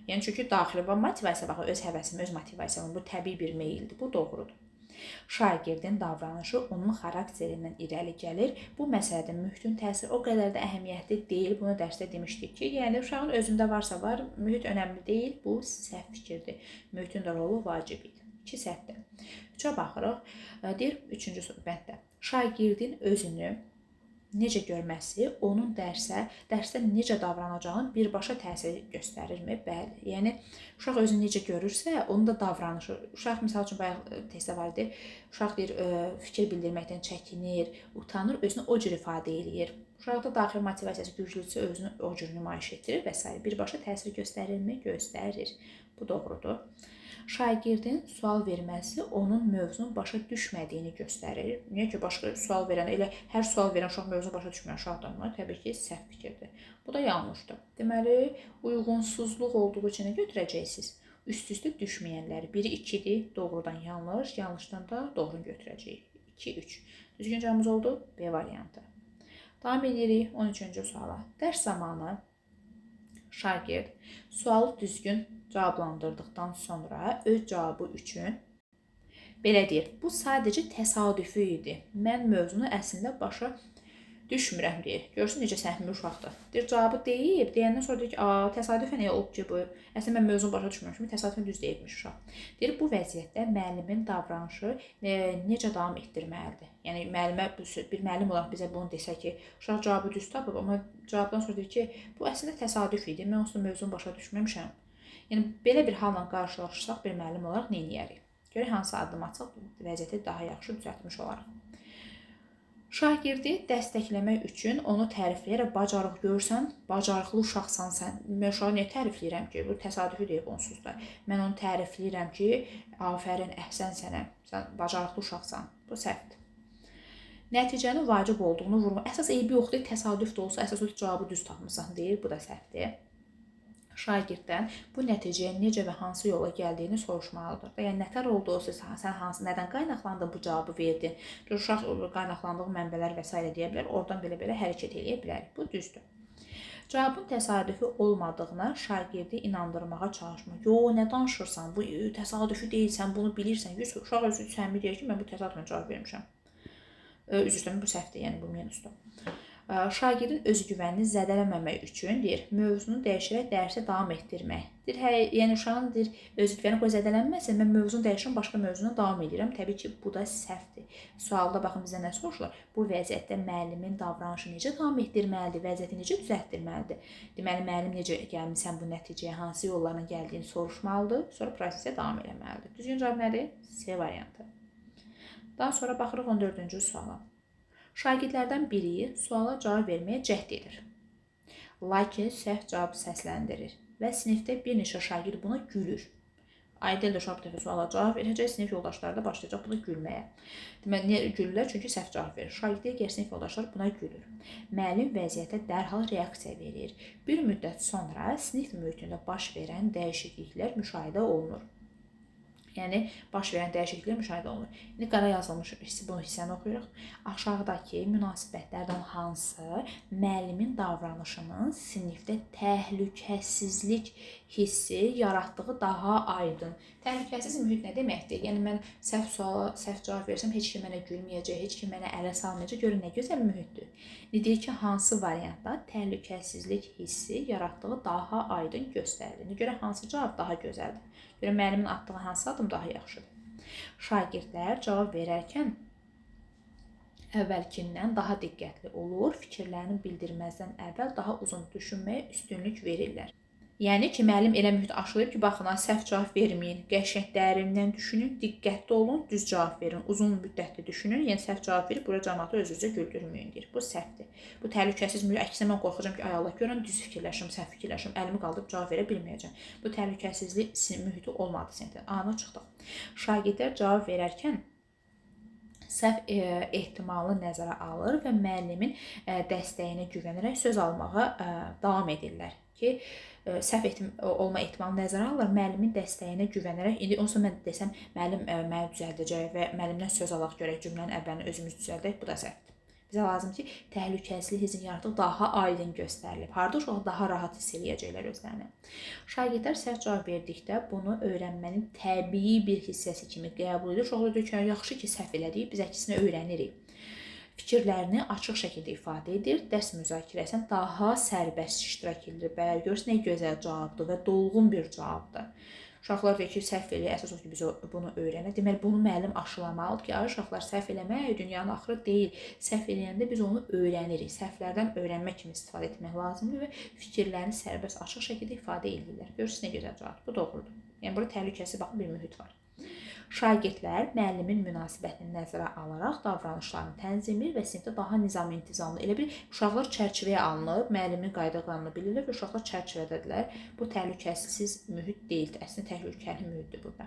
Yəni, çünki daxili motivasiya, bax, öz həvəsim, öz motivasiyam, bu təbii bir meyildir. Bu doğrudur. Şagirdin davranışı onun xarakterindən irəli gəlir. Bu məsələdə mühitin təsiri o qədər də əhəmiyyətli deyil. Bunu dərsdə demişdik ki, yəni uşağın özündə varsa var, mühit önəmli deyil. Bu səhv fikirdir. Mühitin də rolu vacibdir. 2 səhvdir. 3-ə baxırıq. Deyir 3-cü bənddə. Şagirdin özünü necə görməsi onun dərsdə necə davranacağının birbaşa təsir göstərirmi? Bəli. Yəni uşaq özünü necə görürsə, onun da davranışı. Uşaq məsəl üçün bayaq testdə var idi. Uşaq deyir, fikir bildirməkdən çəkinir, utanır, özünü o cür ifadə eləyir. Uşaqda daxili motivasiyası güclüdürsə, özünü o cür nümayiş etdirir və s. Birbaşa təsir göstərirmi? Göstərir. Bu doğrudur. Şagirdin sual verməsi onun mövzunu başa düşmədiyini göstərir. Niyə ki, başqa sual verən, elə hər sual verən uşaq mövzunu başa düşməyən uşaqdırmı? Təbii ki, səhv fikirdir. Bu da yanlışdır. Deməli, uyğunsuzluq olduğu üçün götürəcəksiniz. Üst-üstə düşməyənləri. Biri 2-dir, doğrudan yanlış, yanlışdan da doğrunu götürəcəyik. 2-3. Düzgün cavabımız oldu B variantı. Davam edirik 13-cü suala. Dərs zamanı şagird sualı düzgün cavablandırdıqdan sonra öz cavabı üçün belə deyir, bu sadəcə təsadüfi idi. Mən mövzunu əslində başa düşmürəm deyir. Görürsün necə səhmli uşaqdır. Deyir, cavabı deyib, deyəndən sonra deyir ki, təsadüfən elə olub ki, bu əslində mən mövzunu başa düşmürəm, təsadüfən düz deyibmiş uşaq. Deyir, bu vəziyyətdə müəllimin davranışı necə davam etdirməlidir? Yəni bir müəllim olaraq bizə bunu desə ki, uşaq cavabı düz tapıb, amma cavabdan sonra deyir ki, bu əslində təsadüf idi. Mən onsuz da mövzunu başa düşməmişəm. Yəni belə bir halla qarşılaşsaq bir müəllim olaraq nə edərik? Görək hansı addım atsaq vəziyyəti daha yaxşı düzəltmiş olaraq. Şagirdi dəstəkləmək üçün onu tərifləyərək bacarıq görsən, bacarıqlı uşaqsan sən. Mən uşağı niyə tərifləyirəm ki? Bu təsadüfi deyib onsuz da. Mən onu tərifləyirəm ki, afərin, əhsən sənə. Sən bacarıqlı uşaqsan. Bu səhvdir. Nəticənin vacib olduğunu vurma. Əsas eybi yoxdur, təsadüf də olsa, əsas o cavabı düz tapmısan deyir. Bu da səhvdir. Şagirddən bu nəticəyə necə və hansı yola gəldiyini soruşmalıdır. Yəni nətər oldusa, sən nədən qaynaqlandın bu cavabı verdin? Uşaq qaynaqlandığı mənbələr və s. deyə bilər. Oradan belə hərəkət edə bilərik. Bu düzdür. Cavabın təsadüfi olmadığına şagirdi inandırmağa çalışma. Yo, nə danışırsan? Bu təsadüfi deyil, sən bunu bilirsən. Uşaq özü səmimi deyir ki, mən bu təsadüfən cavab vermişəm. Üzr istəyirəm, bu səhvdir, yəni bu minusdur. Şagirdin özgüvənini zədələməmək üçün deyir, mövzunu dəyişərək dərsi davam etdirmək. Deyir, yəni uşağın deyir, özgüvəni qoy zədələnməsin, mən mövzunu dəyişirəm, başqa mövzuna davam edirəm. Təbii ki, bu da səhvdir. Sualda baxın bizə nə soruşurlar? Bu vəziyyətdə müəllimin davranışı necə davam etdirməlidir, vəziyyəti necə düzəltdirməlidir? Deməli, müəllim necə gəlmisən bu nəticəyə, hansı yollarla gəldiyini soruşmalıdır, sonra prosesə davam etməlidir. Düzgün cavab nədir? C variantı. Daha sonra baxırıq 14-cü suala. Şagirdlərdən biri suala cavab verməyə cəhd edir. Lakin səhv cavab səsləndirir və sinifdə bir neçə şagird buna gülür. Aydındır, uşaq bir dəfə suala cavab verəcək, sinif yoldaşları da başlayacaq buna gülməyə. Deməli, niyə gülürlər? Çünki səhv cavab verir. Şagirdlər digər sinif yoldaşları buna gülür. Müəllim vəziyyətə dərhal reaksiya verir. Bir müddət sonra sinif mühitində baş verən dəyişikliklər müşahidə olunur. Yəni, baş verən dəyişikliklər müşahidə olunur. İndi qara yazılmış bunu hissəni oxuyuruq. Aşağıdakı münasibətlərdən hansı müəllimin davranışının sinifdə təhlükəsizlik hissi yaratdığı daha aydın. Təhlükəsiz mühit nə deməkdir? Yəni, mən səhv suala səhv cavab versəm, heç kim mənə gülməyəcək, heç kim mənə ələ salmayacaq. Görün, nə gözəl mühitdir. İndi deyir ki, hansı variantda təhlükəsizlik hissi yaratdığı daha aydın göstərilir. İndi görə hansı cavab daha gözəldir? Görə müəllimin atdığı hansı adım daha yaxşıdır? Şagirdlər cavab verərkən əvvəlkindən daha diqqətli olur, fikirlərini bildirməzdən əvvəl daha uzun düşünməyə üstünlük verirlər. Yəni ki, müəllim elə mühit aşılayıb ki, baxın, səhv cavab verməyin, qəşəng dərindən düşünün, diqqətli olun, düz cavab verin, uzun müddətli düşünün, yəni səhv cavab verib bura cəmaatı öz-özünüzə güldürməyin deyir. Bu səhvdir. Bu təhlükəsiz mühit. Əksinə mən qorxacağam ki, ay Allah, görən düz fikirləşim, səhv fikirləşim, əlimi qaldırıb cavab verə bilməyəcəm. Bu təhlükəsizlik mühiti olmadı sinifdə. Ana çıxdıq. Şagirdlər cavab verərkən səhv ehtimalını nəzərə alır və müəllimin dəstəyinə güvənərək söz almağa davam edirlər ki, səhv olma ehtimalı nəzərə alır, müəllimin dəstəyinə güvənərək. İndi onsuz mən desəm, müəllim məni düzəldəcək və müəllimdən söz alaq görək cümlənin əvvəlini özümüz düzəldək, bu da səhvdir. Bizə lazım ki, təhlükəsizlik hissini yaratıb daha aydın göstərilib. Harda uşaqlar daha rahat hiss eləyəcəklər özlərini. Şagirdlər səhv cavab verdikdə bunu öyrənmənin təbii bir hissəsi kimi qəbul edir. Uşaqlar deyir ki, yaxşı ki, səhv elədik, biz əksinə öyrənirik. Fikirlərini açıq şəkildə ifadə edir. Dərs müzakirəsində daha sərbəst iştirak edir. Bəli, görürsünüz nə gözəl cavabdır və dolğun bir cavabdır. Uşaqlar deyir ki, səhv eləyir, əsas o ki, biz bunu öyrənək. Deməli, bunu müəllim aşılamalıdır ki, uşaqlar səhv eləmək dünyanın axırı deyil. Səhv eləyəndə biz onu öyrənirik. Səhvlərdən öyrənmək kimi istifadə etmək lazımdır və fikirlərini sərbəst, açıq şəkildə ifadə edirlər. Görürsünüz nə gözəl cavabdır. Bu doğrudur. Yəni, burada təhlükəsiz baxın bir mühit var. Şagirdlər müəllimin münasibətini nəzərə alaraq davranışlarını tənzimləyir və sinifdə daha nizam-intizamlı. Elə bil uşaqlar çərçivəyə alınıb, müəllimin qayda-qanunu bilirlər və uşaqlar çərçivədədirlər. Bu təhlükəsiz mühit deyil, əslində təhlükəli mühitdir burada.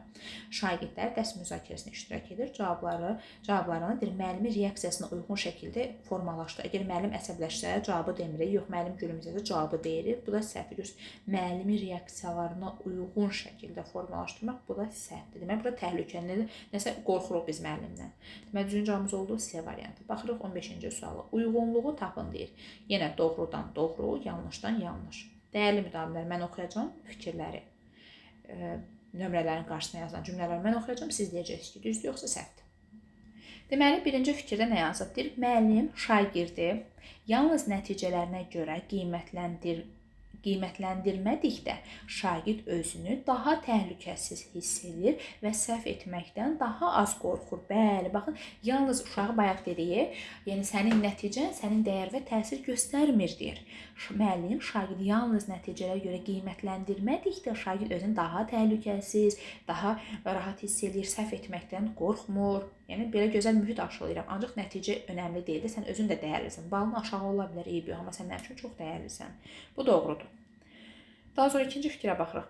Şagirdlər dərs müzakirəsində iştirak edir, cavablarını deyir, müəllimin reaksiyasına uyğun şəkildə formalaşdırır. Əgər müəllim əsəbləşsə, cavabı demirik, yox, müəllim gülümsəsə, cavabı deyirik. Bu da səhvdir. Müəllimin reaksiyalarına uyğun şəkildə formalaşdırmaq, bu da səhvdir. Deməli, burada təhlükəli nəsə qorxuruq biz müəllimdən. Deməli, düzgün cavabımız oldu C variantı. Baxırıq 15-ci suala. Uyğunluğu tapın deyir. Yenə doğrudan doğru, yanlışdan yanlış. Dəyərli müdavimlər, mən oxuyacağam fikirləri. Nömrələrin qarşısına yazılan cümlələri mən oxuyacağam. Siz deyəcəksiniz ki, düzdür yoxsa səhvdir. Deməli, birinci fikirdə nə yazıb? Deyir, müəllim şagirdi yalnız nəticələrinə görə qiymətləndirmədikdə şagird özünü daha təhlükəsiz hiss edir və səhv etməkdən daha az qorxur. Bəli, baxın, yalnız uşağı bayaq dediyi, yəni sənin nəticən sənin dəyər və təsir göstərmir deyir. Müəllim şagird yalnız nəticələrə görə qiymətləndirmədikdə şagird özünü daha təhlükəsiz, daha rahat hiss edir, səhv etməkdən qorxmur. Yəni, belə gözəl mühit aşılayıram. Ancaq nəticə önəmli deyil də, sən özün də dəyərlisən. Balın aşağı ola bilər, eybi yox, amma sən mənim üçün çox dəyərlisən. Bu doğrudur. Daha sonra ikinci fikrə baxırıq.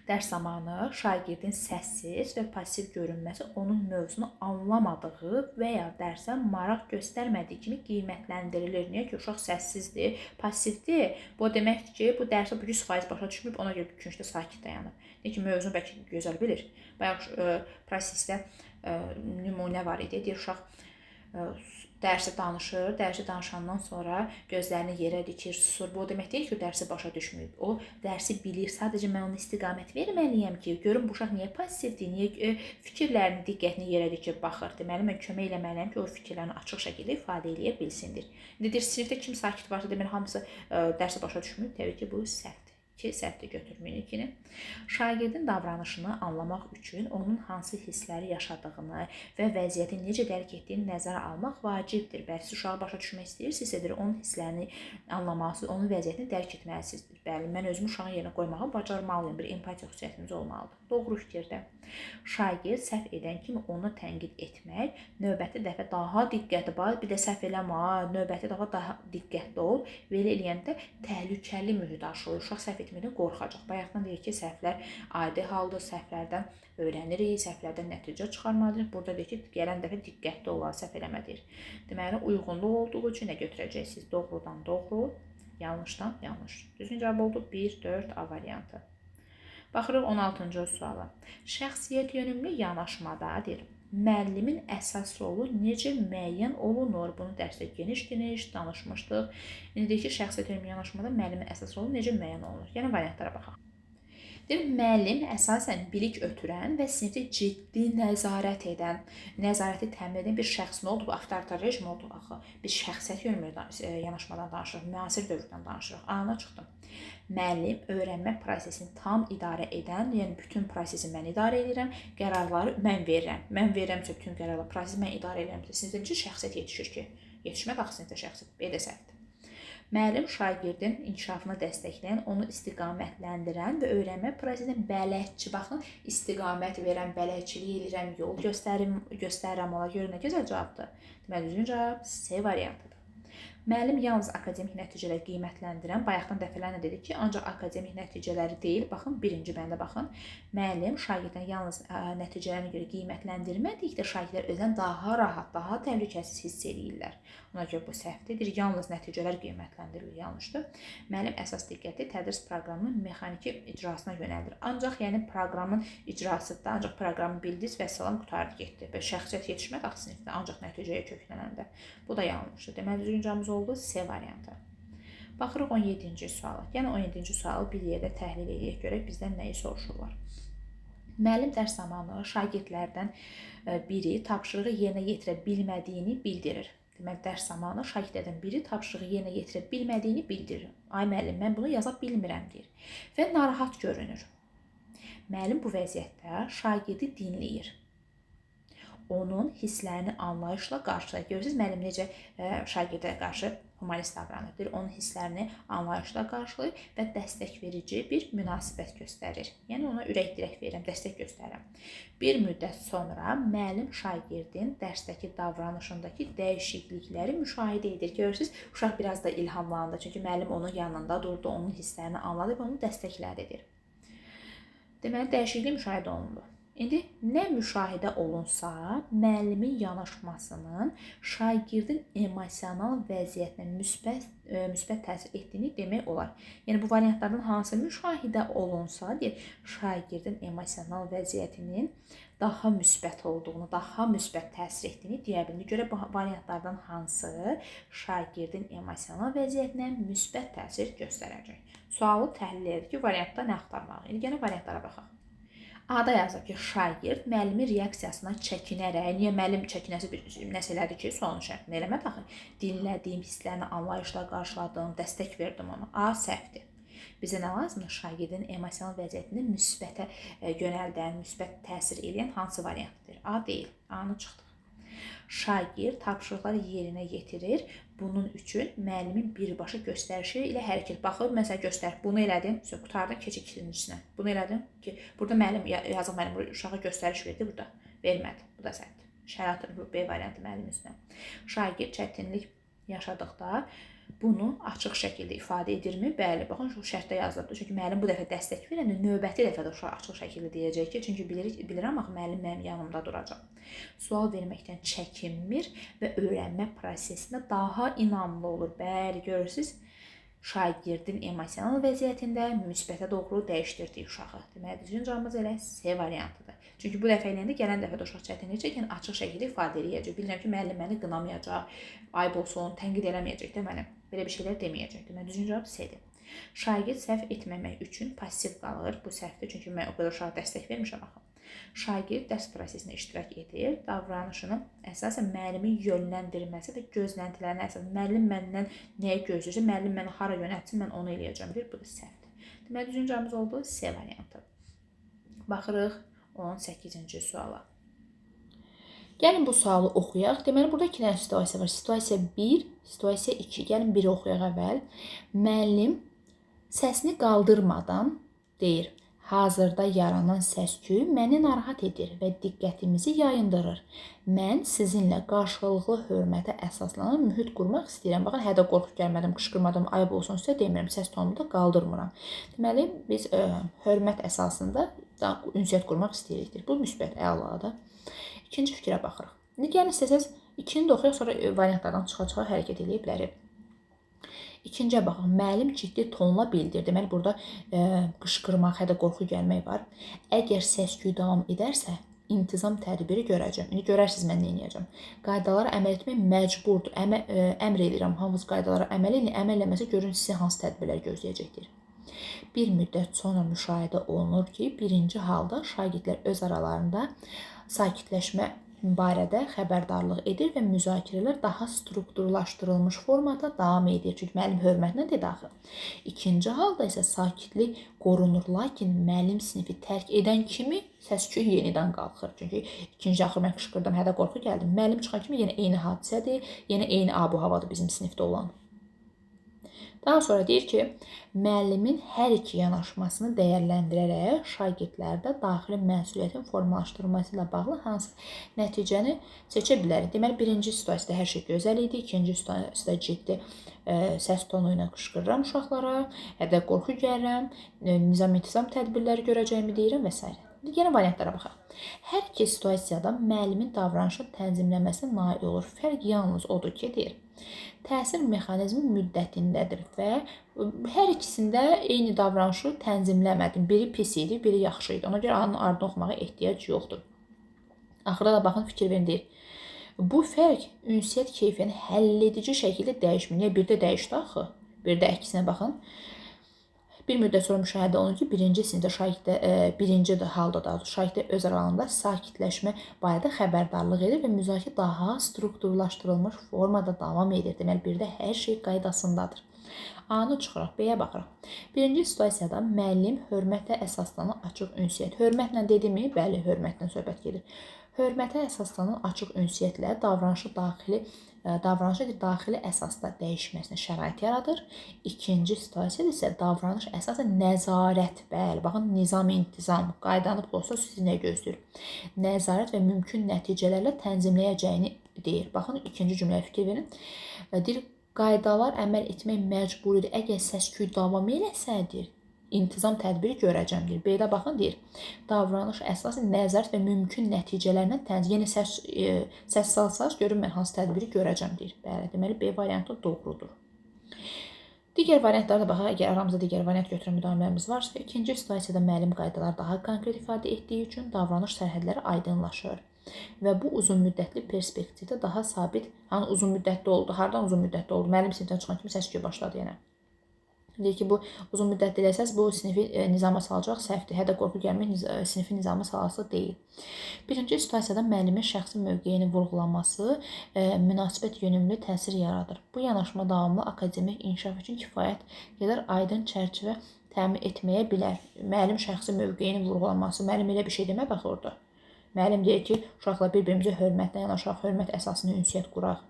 Dərs zamanı şagirdin səssiz və pasiv görünməsi onun mövzunu anlamadığı və ya dərsə maraq göstərmədiyi kimi qiymətləndirilir. Niyə ki, uşaq səssizdir, pasivdir. Bu deməkdir ki, bu dərsə 100% başa düşməyib, ona görə küncdə sakit dayanır. Niyə ki, mövzunu bəlkə gözəl bilir. Bayaq prosesdə nümunə var idi. Deyir, uşaq dərsi danışır, dərsi danışandan sonra gözlərini yerə dikir, susur. Bu o demək deyil ki, o dərsi başa düşməyib. O dərsi bilir. Sadəcə mən ona istiqamət verməliyəm ki, görüm bu uşaq niyə passivdir, niyə fikirlərini, diqqətini yerə dikib baxır. Deməli, mən kömək eləməliyəm ki, o fikirlərini açıq şəkildə ifadə eləyə bilsindir. İndi deyir, sinifdə kim sakit varsa, deməli, hamısı dərsi başa düşməyib. Təbii ki, bu səhvdir. Səhvdir götürməyin ikini. Şagirdin davranışını anlamaq üçün onun hansı hissləri yaşadığını və vəziyyəti necə dərk etdiyini nəzərə almaq vacibdir. Bəli, siz uşağı başa düşmək istəyirsinizsə, onun hisslərini anlamalısınız, onun vəziyyətini dərk etməlisiniz. Bəli, mən özümü uşağın yerinə qoymağı bacarmalıyım, bir empatiya xüsusiyyətimiz olmalıdır. Doğru fikirdə. Şagird səhv edən kimi onu tənqid etmək, növbəti dəfə daha diqqətli bax, bir də səhv eləmə, növbəti dəfə daha diqqətli ol. Belə eləyəndə təhlükəli mühit aşılır. Uşaq səhv etməkdən qorxacaq. Bayaqdan deyir ki, səhvlər adi haldır, səhvlərdən öyrənirik, səhvlərdən nəticə çıxarmalıyıq. Burada deyir ki, gələn dəfə diqqətli olar, səhv eləmədir. Deməli, uyğunluq olduğu üçün nə götürəcəksiniz? Doğrudan doğru, yanlışdan yanlış. Düzgün cavab oldu 1, 4 A variantı. Baxırıq 16-cı suala. Şəxsiyyət yönümlü yanaşmadadır. Müəllimin əsas rolu necə müəyyən olunur? Bunu dərsdə geniş danışmışdıq. İndi deyək ki, şəxsiyyət yönümlü yanaşmada müəllimin əsas rolu necə müəyyən olunur? Yəni variantlara baxaq. Deyir, müəllim əsasən bilik ötürən və sinifdə ciddi nəzarət edən, nəzarəti təmin edən bir şəxs nə oldu? Bu avtoritar rejim oldu axı. Biz şəxsiyyət yönümlü yanaşmadan danışırıq, müasir dövrdən danışırıq. Ana çıxdım. Müəllim öyrənmə prosesini tam idarə edən, yəni bütün prosesi mən idarə edirəm, qərarları mən verirəm. Mən verirəmsə bütün qərarları, prosesi mən idarə edirəm. Sinifdə necə şəxsiyyət yetişir ki? Yetişməz axı sinifdə şəxsiyyət. Belə səhvdir. Müəllim şagirdin inkişafını dəstəkləyən, onu istiqamətləndirən və öyrənmə prosesində bələdçi, baxın, istiqamət verən, bələdçilik edirəm, yol göstərirəm, ona görə nə gözəl cavabdır. Deməli, düzgün cavab C variantıdır. Müəllim yalnız akademik nəticələri qiymətləndirən, bayaqdan dəfələrlə dedik ki, ancaq akademik nəticələri deyil, baxın, birinci bəndə baxın, müəllim şagirdlərin yalnız nəticələrinə görə qiymətləndirmədikdə şagirdlər özlərini daha rahat, daha təhlükəsiz hiss edirlər. Ona görə bu səhvdir, yalnız nəticələr qiymətləndirilir, yanlışdır. Müəllim əsas diqqəti tədris proqramının mexaniki icrasına yönəldir. Ancaq yəni proqramın icrasında, ancaq proqramı bildiniz və salam qutardı getdi. Və şəxsiyyət yetişmədi axı sinifdə, ancaq nəticəyə köklənəndə. Bu da yanlışdır. Deməli, düzgün cavabımız oldu C variantı. Baxırıq 17-ci suala. Yəni 17-ci sualı bir yerdə təhlil edək, görək bizdən nəyi soruşurlar. Müəllim dərs zamanı şagirdlərdən biri tapşırığı yerinə yetirə bilmədiyini bildirir. Deməli, dərs zamanı şagirdlərdən biri tapşırığı yerinə yetirə bilmədiyini bildirir. Ay müəllim, mən bunu yaza bilmirəm deyir və narahat görünür. Müəllim bu vəziyyətdə şagirdi dinləyir. Onun hisslərini anlayışla qarşılayır. Görürsünüz, müəllim necə şagirdə qarşı humanist davranır. Onun hisslərini anlayışla qarşılayır və dəstək verici bir münasibət göstərir. Yəni, ona ürək dirək verirəm, dəstək göstərirəm. Bir müddət sonra müəllim şagirdin dərsdəki davranışındakı dəyişiklikləri müşahidə edir. Görürsünüz, uşaq biraz da ilhamlandı. Çünki müəllim onun yanında durdu, onun hisslərini anladı və onu dəstəklədi. Deməli, dəyişiklik müşahidə olundu. İndi nə müşahidə olunsa, müəllimin yanaşmasının şagirdin emosional vəziyyətinə müsbət təsir etdiyini demək olar. Yəni, bu variantlardan hansı müşahidə olunsa, şagirdin emosional vəziyyətinin daha müsbət olduğunu, daha müsbət təsir etdiyini deyə bilir. Görə bu variantlardan hansı şagirdin emosional vəziyyətinə müsbət təsir göstərəcək. Sualı təhlil edir ki, variantda nə axtarmaq? İndi gəlin variantlara baxaq. A-da yazılıb ki, şagird müəllimin reaksiyasına çəkinərək, niyə müəllim çəkinəsi bir nəsə elədi ki, sualın şərtini eləmədi axı. Dinlədiyim, hisslərini anlayışla qarşıladım, dəstək verdim ona. A səhvdir. Bizə nə lazımdır? Şagirdin emosional vəziyyətini müsbətə yönəldən, müsbət təsir edən hansı variantdır? A deyil. A-nı çıxdıq. Şagird tapşırıqları yerinə yetirir. Bunun üçün müəllimin birbaşa göstərişi ilə hərəkət. Baxır, məsələn, göstər. Bunu elədin, qutardın, keç ikincisinə. Bunu elədin ki, burada müəllim, yazıq müəllim uşağa göstəriş verdi, burada vermədi. Bu da səhvdir. Şərait B variantı müəllimin üstünə. Şagird çətinlik yaşadıqda bunu açıq şəkildə ifadə edirmi? Bəli, baxın, şu şərtdə yazılıbdır. Çünki müəllim bu dəfə dəstək verəndə növbəti dəfə də uşaq açıq şəkildə deyəcək ki, çünki bilirəm axı müəllim mənim yanımda duracaq. Sual verməkdən çəkinmir və öyrənmə prosesində daha inamlı olur. Bəli, görürsünüz, şagirdin emosional vəziyyətində müsbətə doğru dəyişdirdiyi uşağı. Deməli, düzgün cavabımız elə C variantıdır. Çünki bu dəfə eləyəndə gələn dəfə də uşaq çətinlik çəkən açıq şəkildə ifadə eləyəcək. Bilirəm ki, müəllim məni qınamayacaq, ayıb olsun, tənqid eləməyəcək də mənə. Belə bir şeylər deməyəcək. Deməli, düzgün cavab C-dir. Şagird səhv etməmək üçün passiv qalır. Bu səhvdir, çünki mən o qədər uşağa dəstək vermişəm axı. Şagird dərs prosesində iştirak edir. Davranışının əsasən müəllimin yönləndirməsi və gözləntilərinə əsas. Müəllim məndən nəyə gözləyirsə, müəllim məni hara yönəltsin, mən onu eləyəcəm. Bu da səhvdir. Deməli, düzgün cavabımız oldu C variantı. Baxırıq 18-ci suala. Gəlin bu sualı oxuyaq. Deməli, burada iki dənə situasiya var. Situasiya 1, situasiya 2. Gəlin biri oxuyaq əvvəl. Müəllim səsini qaldırmadan deyir: hazırda yaranan səs-küy məni narahat edir və diqqətimizi yayındırır. Mən sizinlə qarşılıqlı hörmətə əsaslanan mühit qurmaq istəyirəm. Baxın, hədə qorxu gəlmədim, qışqırmadım, ayıb olsun sizə demirəm, səs tonumu da qaldırmıram. Deməli, biz hörmət əsasında ünsiyyət qurmaq istəyirikdir. Bu müsbət əladır. İkinci fikrə baxırıq. İndi gəlin istəsəz ikini də oxuyaq, sonra variantlardan çıxa-çıxa hərəkət edə bilərik. İkinciyə baxın, müəllim ciddi tonla bildir. Deməli, burada qışqırmaq, hədə qorxu gəlmək var. Əgər səs-küy davam edərsə, intizam tədbiri görəcəm. İndi görərsiniz mən nə edəcəm. Qaydalara əməl etmək məcburdur. Əmr edirəm, hamınız qaydalara əməl edin. Əməl eləməsə görün sizin hansı tədbirlər gözləyəcəkdir. Bir müddət sonra müşahidə olunur ki, birinci halda şagirdlər öz aralarında sakitləşmə barədə xəbərdarlıq edir və müzakirələr daha strukturlaşdırılmış formada davam edir. Çünki müəllim hörmətinə dedi axı. İkinci halda isə sakitlik qorunur, lakin müəllim sinifi tərk edən kimi səs-küy yenidən qalxır. Çünki ikinci axır mən qışqırdım, hədə qorxu gəldim. Müəllim çıxan kimi yenə eyni hadisədir, yenə eyni abu havadır bizim sinifdə olan. Daha sonra deyir ki, müəllimin hər iki yanaşmasını dəyərləndirərək şagirdlərdə daxili məsuliyyətin formalaşdırılması ilə bağlı hansı nəticəni seçə bilərik? Deməli, birinci situasiyada hər şey gözəl idi, ikinci situasiyada ciddi səs tonu ilə qışqırıram uşaqlara, hətta qorxu gəlirəm, nizam-intizam tədbirləri görəcəyimi deyirəm və s. Yeni variantlara baxaq. Hər iki situasiyada müəllimin davranışın tənzimləməsinə nail olur. Fərq yalnız odur ki, deyir, təsir mexanizmi müddətindədir və hər ikisində eyni davranışı tənzimləmədim. Biri pis idi, biri yaxşı idi. Ona görə anın ardını oxumağa ehtiyac yoxdur. Axırda da baxın, fikir verin deyir. Bu fərq ünsiyyət keyfiyyətini həlledici şəkildə dəyişmir. Niyə? Bir də dəyişdi axı. Bir də əksinə baxın. Bir müddət sonra müşahidə olunur ki, birinci halda da şagirdlər öz aralarında sakitləşmə barədə xəbərdarlıq edir və müzakirə daha strukturlaşdırılmış formada davam edir. Deməli, bir də hər şey qaydasındadır. A-nı çıxıraq, B-yə baxırıq. Birinci situasiyada müəllim hörmətə əsaslanan açıq ünsiyyət. Hörmətlə dedimi? Bəli, hörmətlə söhbət gedir. Hörmətə əsaslanan açıq ünsiyyətlə davranışı daxili əsasda dəyişməsinə şərait yaradır. İkinci situasiyada isə davranış əsasən nəzarət, bəli, baxın, nizam-intizam, qaydanı pozsa sizi nə gözləyir? Nəzarət və mümkün nəticələrlə tənzimləyəcəyini deyir. Baxın, ikinci cümləyə fikir verin. Deyir, qaydalar əməl etmək məcburidir. Əgər səs-küy davam eləsədir, intizam tədbiri görəcəm deyir. B-də baxın deyir, davranış əsasən nəzarət və mümkün nəticələrlə tənzim. Yenə səs salsaz görün mən hansı tədbiri görəcəm deyir. Bəli, deməli B variantı doğrudur. Digər variantlara da baxaq. Əgər aramızda digər variant götürən müdahilələrimiz varsa, ikinci situasiyada müəllim qaydalar daha konkret ifadə etdiyi üçün davranış sərhədləri aydınlaşır. Və bu uzun müddətli perspektivdə daha sabit, hani uzun müddətli oldu, hardan uzun müddətli oldu? Müəllim sinifdən çıxan kimi səs-küy başladı yenə. Deyir ki, bu uzun müddətli eləsəz, bu sinifi nizama salacaq səhvdir. Hətta qorxu gəlmək sinifi nizama salası deyil. Birinci situasiyada müəllimin şəxsi mövqeyini vurğulaması münasibət yönümlü təsir yaradır. Bu yanaşma davamlı akademik inkişaf üçün kifayət qədər aydın çərçivə təmin etməyə bilər. Müəllim şəxsi mövqeyini vurğulaması, müəllim elə bir şey demədi axı orada. Müəllim deyir ki, uşaqlar bir-birimizə hörmətlə yanaşaq, hörmət əsasını ünsiyyət quraq.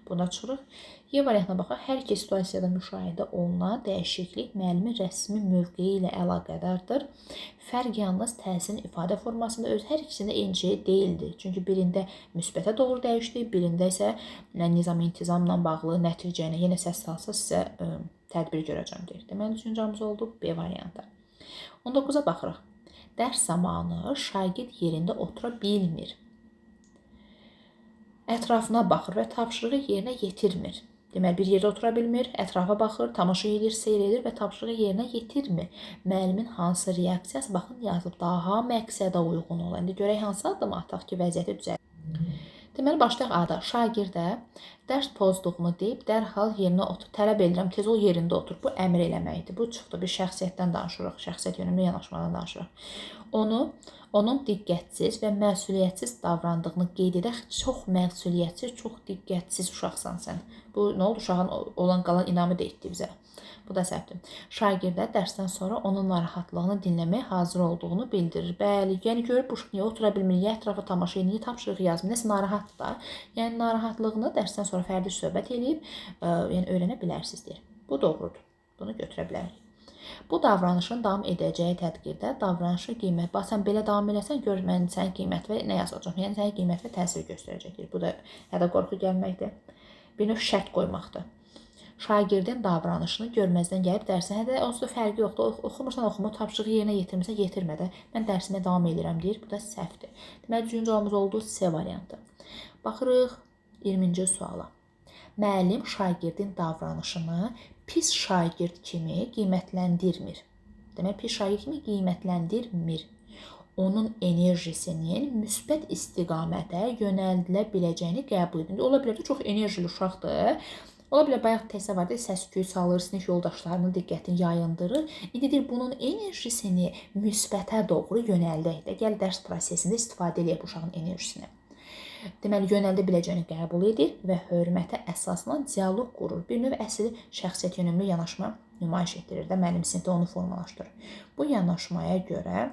Buna çıxırıq. Y variantına baxaq. Hər iki situasiyada müşahidə olunan dəyişiklik müəllimin rəsmi mövqeyi ilə əlaqədardır. Fərq yalnız təsirin ifadə formasında öz hər ikisində eyni şey deyildi. Çünki birində müsbətə doğru dəyişdi, birində isə nizam-intizamla bağlı nəticəni yenə səs salsa sizə tədbir görəcəm deyir. Deməli, düşüncəmiz oldu B variantı. 19-a baxırıq. Dərs zamanı şagird yerində otura bilmir. Ətrafına baxır və tapşırığı yerinə yetirmir. Deməli, bir yerdə otura bilmir, ətrafa baxır, tamaşa edir, seyr edir və tapşırığı yerinə yetirmir. Müəllimin hansı reaksiyası, baxın, yazılıb, daha məqsədə uyğun olan. İndi görək hansı addım ataq ki, vəziyyəti düzəldir. Deməli, başlayaq A-da. Şagirdə dərs pozduğunu deyib, dərhal yerinə otur. Tələb edirəm, tez ol yerində otur. Bu əmr eləməkdir. Bu çıxdı, bir şəxsiyyətdən danışırıq, şəxsiyyət yönümlü yanaşmadan danışırıq. Onun diqqətsiz və məsuliyyətsiz davrandığını qeyd edək. Çox məsuliyyətsiz, çox diqqətsiz uşaqsan sən. Bu, nə oldu? Uşağın olan qalan inamı da etdi bizə. Bu da səhvdir. Şagirdə dərsdən sonra onun narahatlığını dinləməyə hazır olduğunu bildirir. Bəli, yəni görüb bu uşaq niyə otura bilmir, niyə ətrafa tamaşa edir, niyə tapşırıq yazmır, nəsə narahatdır da. Yəni narahatlığını dərsdən sonra fərdi söhbət edib, yəni öyrənə bilərsiniz deyir. Bu doğrudur. Bunu götürə bilərik. Bu davranışın davam edəcəyi təqdirdə davranışı qiymət. Bax, sən belə davam eləsən, gör mən sənin qiymət və nə yazacağam? Yəni sənin qiymət və təsir göstərəcəkdir. Bu da hətta qorxu gəlməkdir. Bir növ şərt qoymaqdır. Şagirdin davranışını görməzdən gəlib dərsə, hətta onsuz da fərqi yoxdur. Oxumursan oxuma, tapşırığı yerinə yetirmirsən, yetirmə də. Mən dərsimə davam edirəm deyir. Bu da səhvdir. Deməli, üçüncü cavabımız oldu C variantı. Baxırıq 20-ci suala. Müəllim şagirdin davranışını pis şagird kimi qiymətləndirmir. Demək, pis şagird kimi qiymətləndirmir. Onun enerjisinin müsbət istiqamətə yönəldilə biləcəyini qəbul edir. Ola bilər ki, çox enerjili uşaqdır. Ola bilər, bayaq təhsil vardı, səs-küy salır, sinif yoldaşlarının diqqətini yayındırır. İndi deyir, bunun enerjisini müsbətə doğru yönəldək də. Gəl dərs prosesində istifadə edək bu uşağın enerjisini. Deməli, yönəldə biləcəyini qəbul edir və hörmətə əsaslanan dialoq qurur. Bir növ əsl şəxsiyyət yönümlü yanaşma nümayiş etdirir də, müəllim sinifdə onu formalaşdırır. Bu yanaşmaya görə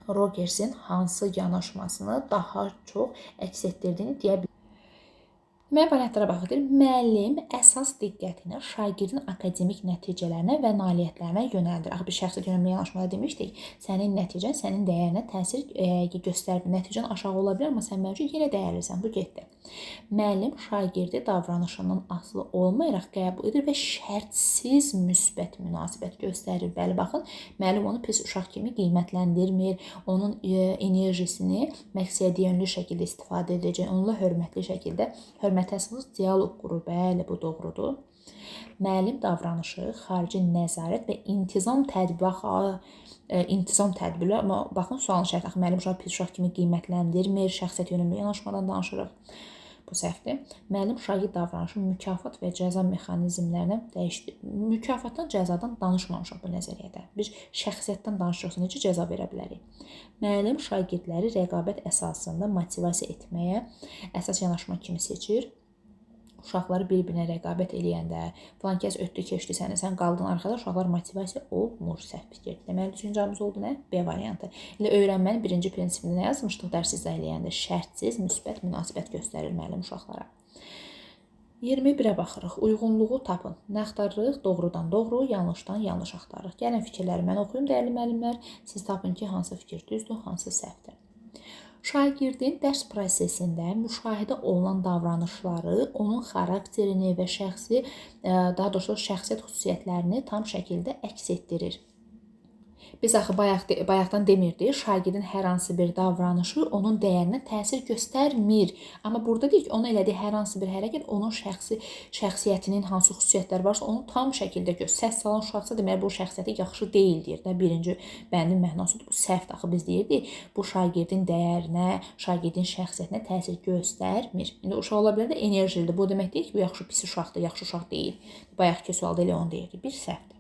Rogersin hansı yanaşmasını daha çox əks etdirdiyini deyə bilir. Deməli, variantlara baxırıq. Müəllim əsas diqqətini şagirdin akademik nəticələrinə və nailiyyətlərinə yönəldir. Axı biz şəxsiyyət yönümlü yanaşmada demişdik, sənin nəticən sənin dəyərinə təsir göstərmir. Nəticən aşağı ola bilər, amma sən mənim üçün yenə dəyərlisən. Bu getdi. Müəllim şagirdi davranışından asılı olmayaraq qəbul edir və şərtsiz müsbət münasibət göstərir. Bəli, baxın, müəllim onu pis uşaq kimi qiymətləndirmir, onun enerjisini məqsədyönlü şəkildə istifadə edəcək, onunla hörmətli şəkildə hörmətə əsaslı dialoq qurur. Bəli, bu doğrudur. Müəllim davranışı, xarici nəzarət və intizam tədbiri, amma baxın sualın şərti, axı müəllim uşaq pis uşaq kimi qiymətləndirmir, şəxsiyyət yönümlü yanaşmadan danışırıq. Bu səhvdir. Müəllim şagird davranışı mükafat və cəza mexanizmlərinə dəyişdir. Mükafatdan, cəzadan danışmamışıq bu nəzəriyyədə. Biz şəxsiyyətdən danışırıq, necə cəza verə bilərik? Müəllim şagirdləri rəqabət əsasında motivasiya etməyə əsas yanaşma kimi seçir. Uşaqları bir-birinə rəqabət eləyəndə, filan kəs ötdü, keçdi səni, sən qaldın arxada, uşaqlar motivasiya olmur, səhv fikir. Deməli, düşüncəmiz oldu nə? B variantı. Elə öyrənmənin birinci prinsipində nə yazmışdıq dərs izləyəndə? Şərtsiz, müsbət münasibət göstərir müəllim uşaqlara. 21-ə baxırıq. Uyğunluğu tapın. Nə axtarırıq? Doğrudan doğru, yanlışdan yanlış axtarırıq. Gəlin fikirləri mən oxuyum, dəyərli müəllimlər. Siz tapın ki, hansı fikir düzdür, hansı səhvdir. Şagirdin dərs prosesində müşahidə olunan davranışları, onun xarakterini və daha doğrusu şəxsiyyət xüsusiyyətlərini tam şəkildə əks etdirir. Biz axı bayaqdan demirdik, şagirdin hər hansı bir davranışı onun dəyərinə təsir göstərmir. Amma burada deyək ki, onun elədiyi hər hansı bir hərəkət onun şəxsiyyətinin hansı xüsusiyyətləri varsa, onu tam şəkildə səs salan uşaqsa, deməli bu şəxsiyyəti yaxşı deyil deyir də. Birinci bəndin mənasıdır. Bu səhvdir. Axı biz deyirdik, bu şagirdin dəyərinə, şagirdin şəxsiyyətinə təsir göstərmir. İndi uşaq ola bilər də enerjilidir. Bu demək deyil ki, bu yaxşı pis uşaqdır, yaxşı uşaq deyil. Bayaqki sualda elə onu deyirdik. Bir səhvdir.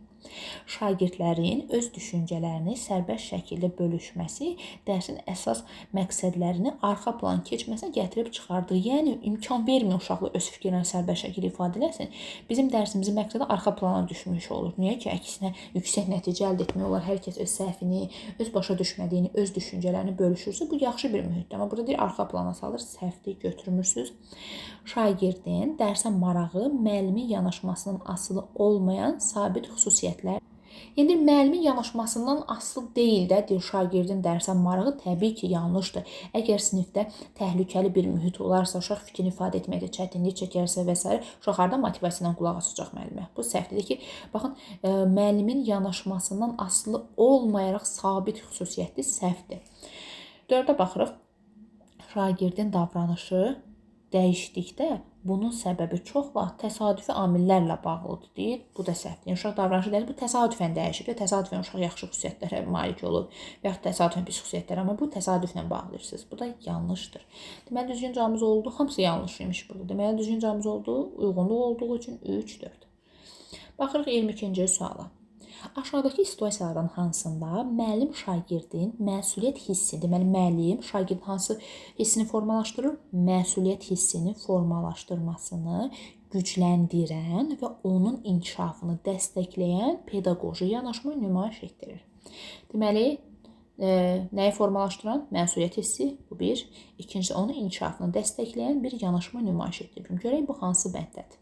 Şagirdlərin öz düşüncələrini sərbəst şəkildə bölüşməsi dərsin əsas məqsədlərini arxa plan keçməsinə gətirib çıxardır. Yəni, imkan vermir uşaqlar öz fikirlərini sərbəst şəkildə ifadə eləsin. Bizim dərsimizin məqsədi arxa plana düşmüş olur. Niyə ki, əksinə yüksək nəticə əldə etmək olar. Hər kəs öz səhvini, öz başa düşmədiyini, öz düşüncələrini bölüşürsə, bu yaxşı bir mühitdir. Amma burada deyir, arxa plana salır, səhvdir, götürmürsünüz. Şagirdin dərsə marağı müəllimin yanaşmasından asılı olmayan sabit xüsusiyyətlər. Yəni, müəllimin yanaşmasından asılı deyil də, deyir, şagirdin dərsə marağı təbii ki, yanlışdır. Əgər sinifdə təhlükəli bir mühit olarsa, uşaq fikrini ifadə etməkdə çətinlik çəkərsə və s. uşaq harda motivasiyadan qulaq asacaq müəllimə. Bu səhvdir ki, baxın, müəllimin yanaşmasından asılı olmayaraq sabit xüsusiyyətli səhvdir. 4-ə baxırıq. Şagirdin davranışı dəyişdikdə bunun səbəbi çox vaxt təsadüfi amillərlə bağlıdır deyir. Bu da səhvdir. Uşaq davranışı deyil, bu təsadüfən dəyişib. Təsadüfən uşaq yaxşı xüsusiyyətlərə malik olub və yaxud təsadüfən pis xüsusiyyətlər, amma bu təsadüflə bağlayırsınız. Bu da yanlışdır. Deməli, düzgün cavabımız oldu. Hamısı yanlış imiş burada. Deməli, düzgün cavabımız oldu. Uyğunluq olduğu üçün 3, 4. Baxırıq 22-ci suala. Aşağıdakı situasiyalardan hansında müəllim şagirdin məsuliyyət hissi, deməli müəllim şagirdin hansı hissini formalaşdırır? Məsuliyyət hissini formalaşdırmasını gücləndirən və onun inkişafını dəstəkləyən pedaqoji yanaşma nümayiş etdirir. Deməli, nəyi formalaşdıran? Məsuliyyət hissi, bu bir. İkincisi, onun inkişafını dəstəkləyən bir yanaşma nümayiş etdirir. Görək, bu hansı bənddədir?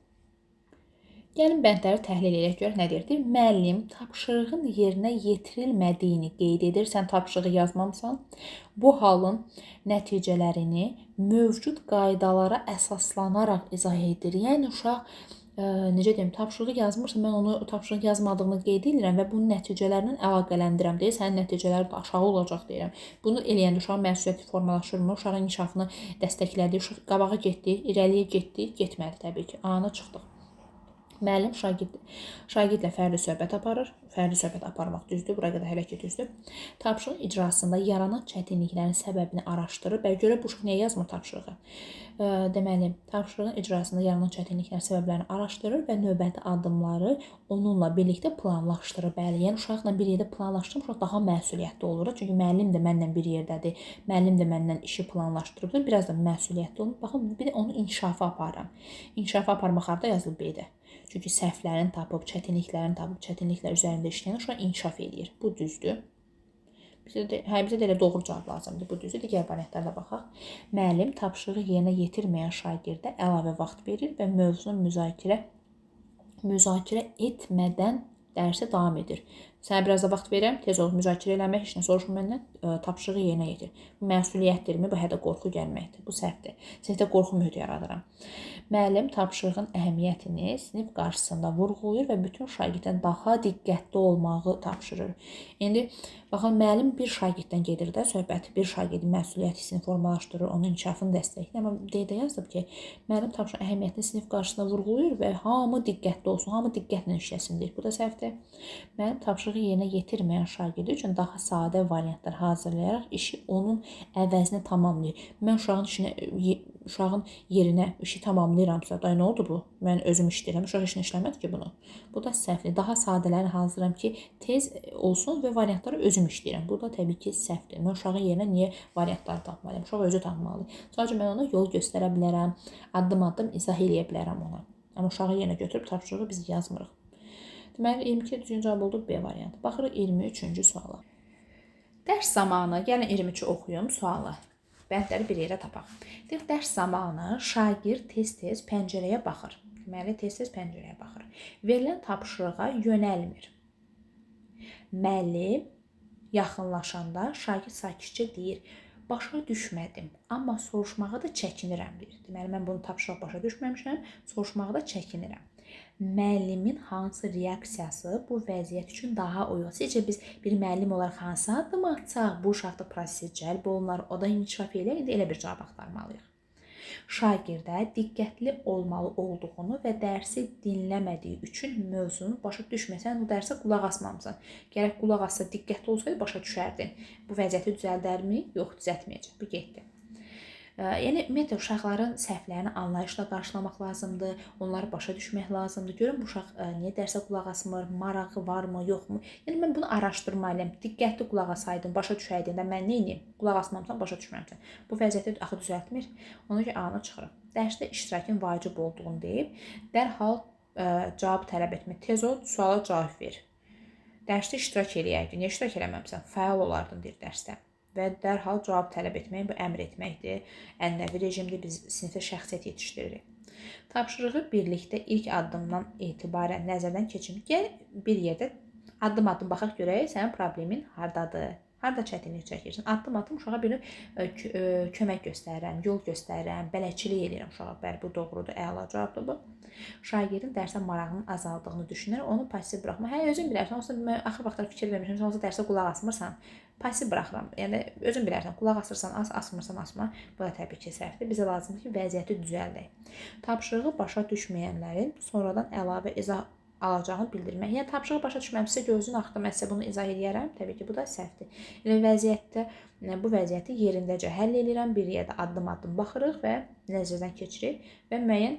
Gəlin bəndləri təhlil edək, görək nə deyir? Müəllim tapşırığın yerinə yetirilmədiyini qeyd edir. Sən tapşırığı yazmamısan. Bu halın nəticələrini mövcud qaydalara əsaslanaraq izah edir. Yəni, uşaq, necə deyim, tapşırığı yazmırsa, mən onu tapşırığı yazmadığını qeyd edirəm və bunun nəticələrindən əlaqələndirəm deyir. Sənin nəticələri də aşağı olacaq deyirəm. Bunu eləyəndə uşağın məsuliyyəti formalaşırmı? Uşağın inkişafını dəstəklədi, uşaq qabağa getdi, irəliyə getdi, getmədi təbii ki. Ana çıxdıq. Müəllim şagirdlə fərdi söhbət aparır. Fərdi söhbət aparmaq düzdür. Bura qədər hələ ki düzdür. Tapşırıq icrasında yaranan çətinliklərin səbəbini araşdırır. Bəli, görə bu uşaq niyə yazmır tapşırığı? Deməli, tapşırığın icrasında yaranan çətinliklərin səbəblərini araşdırır və növbəti addımları onunla birlikdə planlaşdırır. Bəli, yəni uşaqla bir yerdə planlaşdırır, uşaq daha məsuliyyətli olur. Çünki müəllim də mənlə bir yerdədir. Müəllim də məndən işi planlaşdırıb. Biraz da məsuliyyətli olur. Baxın, bir də onu inkişafa aparıram. İnkişafa aparmaq harda yazılıb B-də. Çünki səhvlərini tapıb, çətinliklər üzərində işləyən uşaq inkişaf edir. Bu düzdür. Bizə də elə doğru cavab lazımdır. Bu düzdür. Digər variantlara da baxaq. Müəllim tapşırığı yerinə yetirməyən şagirdə əlavə vaxt verir və mövzunu müzakirə etmədən dərsə davam edir. Sənə biraz da vaxt verirəm, tez ol, müzakirə eləmək, heç nə soruşma məndən, tapşırığı yerinə yetir. Bu məsuliyyətdirmi? Bu hədə qorxu gəlməkdir. Bu səhvdir. Sinifdə qorxu mühiti yaradıram. Müəllim tapşırığın əhəmiyyətini sinif qarşısında vurğulayır və bütün şagirddən daha diqqətli olmağı tapşırır. İndi baxın, müəllim bir şagirddən gedir də söhbət, bir şagirdin məsuliyyət hissini formalaşdırır, onun inkişafını dəstəkləyir. Amma D-də yazdım ki, müəllim tapşırığın əhəmiyyətini sinif qarşısında vurğulayır və hamı diqqətli olsun, hamı diqqətlə işləsin deyir. Bu da səhvdir. Müəllim tapşırığı yerinə yetirməyən şagird üçün daha sadə variantlar hazırlayaraq işi onun əvəzinə tamamlayır. Mən uşağın yerinə işi tamamlayıramsa, da nə oldu bu? Mən özüm işləyirəm, uşaq işini işləmədi ki bunu. Bu da səhvdir. Daha sadələrini hazırlayıram ki, tez olsun və variantları özüm işləyirəm. Bu da təbii ki, səhvdir. Mən uşağın yerinə niyə variantları tapmalıyam? Uşaq özü tapmalıdır. Sadəcə mən ona yol göstərə bilərəm, addım-addım izah eləyə bilərəm ona. Amma uşağı yerinə götürüb tapşırığı biz yazmırıq. Deməli, 22 düzgün cavab oldu B variantı. Baxırıq 23-cü suala. Dərs zamanı, gəlin 23-ü oxuyum sualı. Bəndləri bir yerə tapaq. Dərs zamanı şagird tez-tez pəncərəyə baxır. Deməli, tez-tez pəncərəyə baxır. Verilən tapşırığa yönəlmir. Müəllim yaxınlaşanda şagird sakitcə deyir, başa düşmədim, amma soruşmağa da çəkinirəm deyir. Deməli, mən bunu tapşırıq başa düşməmişəm, soruşmağa da çəkinirəm. Müəllimin hansı reaksiyası bu vəziyyət üçün daha uyğun? Sizcə biz bir müəllim olaraq hansı addım atsaq, bu uşaqda proses cəlb olunar, o da inkişaf eləyir, elə bir cavab axtarmalıyıq. Şagirdə diqqətli olmalı olduğunu və dərsi dinləmədiyi üçün mövzunu başa düşməsən, bu dərsə qulaq asmamısan. Gərək qulaq assa, diqqətli olsaydı başa düşərdin. Bu vəziyyəti düzəldərmi? Yox, düzəltməyəcək. Bu getdi. Yəni, ümumiyyətlə, uşaqların səhvlərini anlayışla qarşılamaq lazımdır, onları başa düşmək lazımdır. Görün, bu uşaq niyə dərsə qulaq asmır, marağı varmı, yoxmu? Yəni, mən bunu araşdırmalıyım, diqqətli qulaq asaydım, başa düşəydim də mən neyniyim? Qulaq asmamsan, başa düşməmsən. Bu vəziyyəti axı düzəltmir. Ona görə A-nı çıxırıq. Dərsdə iştirakın vacib olduğunu deyib, dərhal cavab tələb etmək. Tez ol, suala cavab ver. Dərsdə iştirak eləyəydin, niyə iştirak eləməmsən? Fəal olardın deyir dərsdə. Və dərhal cavab tələb etmək, bu əmr etməkdir. Ənənəvi rejimdə biz sinifdə şəxsiyyət yetişdiririk. Tapşırığı birlikdə ilk addımdan etibarən nəzərdən keçirin. Gəl bir yerdə addım-addım baxaq görək, sənin problemin hardadır? Harda çətinlik çəkirsən? Addım-addım uşağa bir kömək göstərirəm, yol göstərirəm, bələdçilik edirəm uşağa. Bəli, bu doğrudur, əla cavabdır bu. Şagirdin dərsə marağının azaldığını düşünərək onu pasiv buraxma. Hə, özün bilərsən, olsa mən axır vaxtlar fikir vermişəm, sən olsa dərsə qulaq asmırsan, pasiv buraxıram. Yəni özün bilərsən, qulaq asırsan, asmırsan, asma. Bu da təbii ki, səhvdir. Bizə lazımdır ki, vəziyyəti düzəldək. Tapşırığı başa düşməyənlərin sonradan əlavə izah alacağını bildirmək. Yəni tapşırığı başa düşməmsə gözün axıda mən sizə bunu izah edərəm. Təbii ki, bu da səhvdir. Yəni vəziyyətdə bu vəziyyəti yerindəcə həll edirəm. Bir yerdə addım-addım baxırıq və nəzərdən keçiririk və müəyyən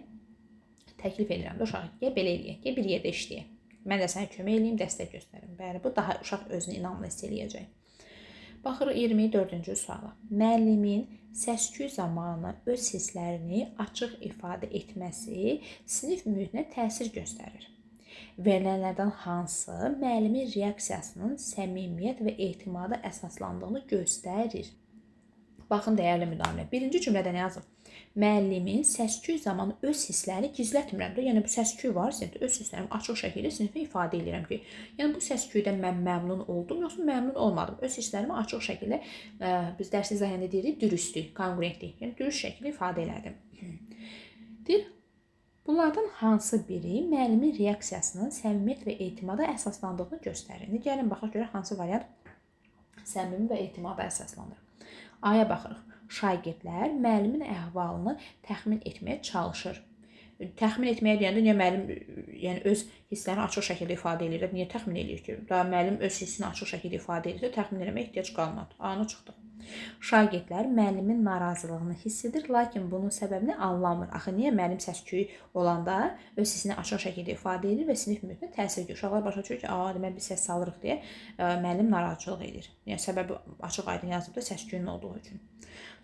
təklif edirəm də uşağa. Gəl belə eləyək, gəl bir yerdə işləyək. Mən də sənə kömək eləyim, dəstək göstərim. Bəli, bu daha uşaq özünü inamla hiss eləyəcək. Baxırıq 24-cü suala. Müəllimin səs-küy zamanı öz hisslərini açıq ifadə etməsi sinif mühitinə təsir göstərir. Verilənlərdən hansı müəllimin reaksiyasının səmimiyyət və etimada əsaslandığını göstərir? Baxın, dəyərli müdavimlər. Birinci cümlədə nə yazıb? Müəllimin səs-küy zamanı öz hisslərini gizlətmirəm də. Yəni, bu səs-küy var, sinifdə öz hisslərimi açıq şəkildə sinifə ifadə edirəm ki, yəni bu səs-küydən mən məmnun oldum, yoxsa məmnun olmadım. Öz hisslərimi açıq şəkildə, biz dərs izahında deyirik, dürüstlük, konqrentlik, yəni dürüst şəkildə ifadə elədim. Deyir, bunlardan hansı biri müəllimin reaksiyasının səmimiyyət və etimada əsaslandığını göstərir? Gəlin, baxaq görək, hansı variant səmimi və etimada əsaslandır. A-ya baxırıq. Şagirdlər müəllimin əhvalını təxmin etməyə çalışır. Təxmin etməyə deyəndə niyə müəllim öz hisslərini açıq şəkildə ifadə edir? Niyə təxmin edir ki? Daha müəllim öz hissini açıq şəkildə ifadə edirsə, təxmin etməyə ehtiyac qalmadı. A-nı çıxdıq. Şagirdlər müəllimin narazılığını hiss edir, lakin bunun səbəbini anlamır. Axı niyə müəllim səs-küy olanda öz hissini açıq şəkildə ifadə edir və sinif mühitinə təsir edir? Uşaqlar başa düşür ki, demək biz səs salırıq deyə müəllim narazılıq edir. Yəni səbəbi açıq-aydın yazıb da səs-küyün olduğu üçün.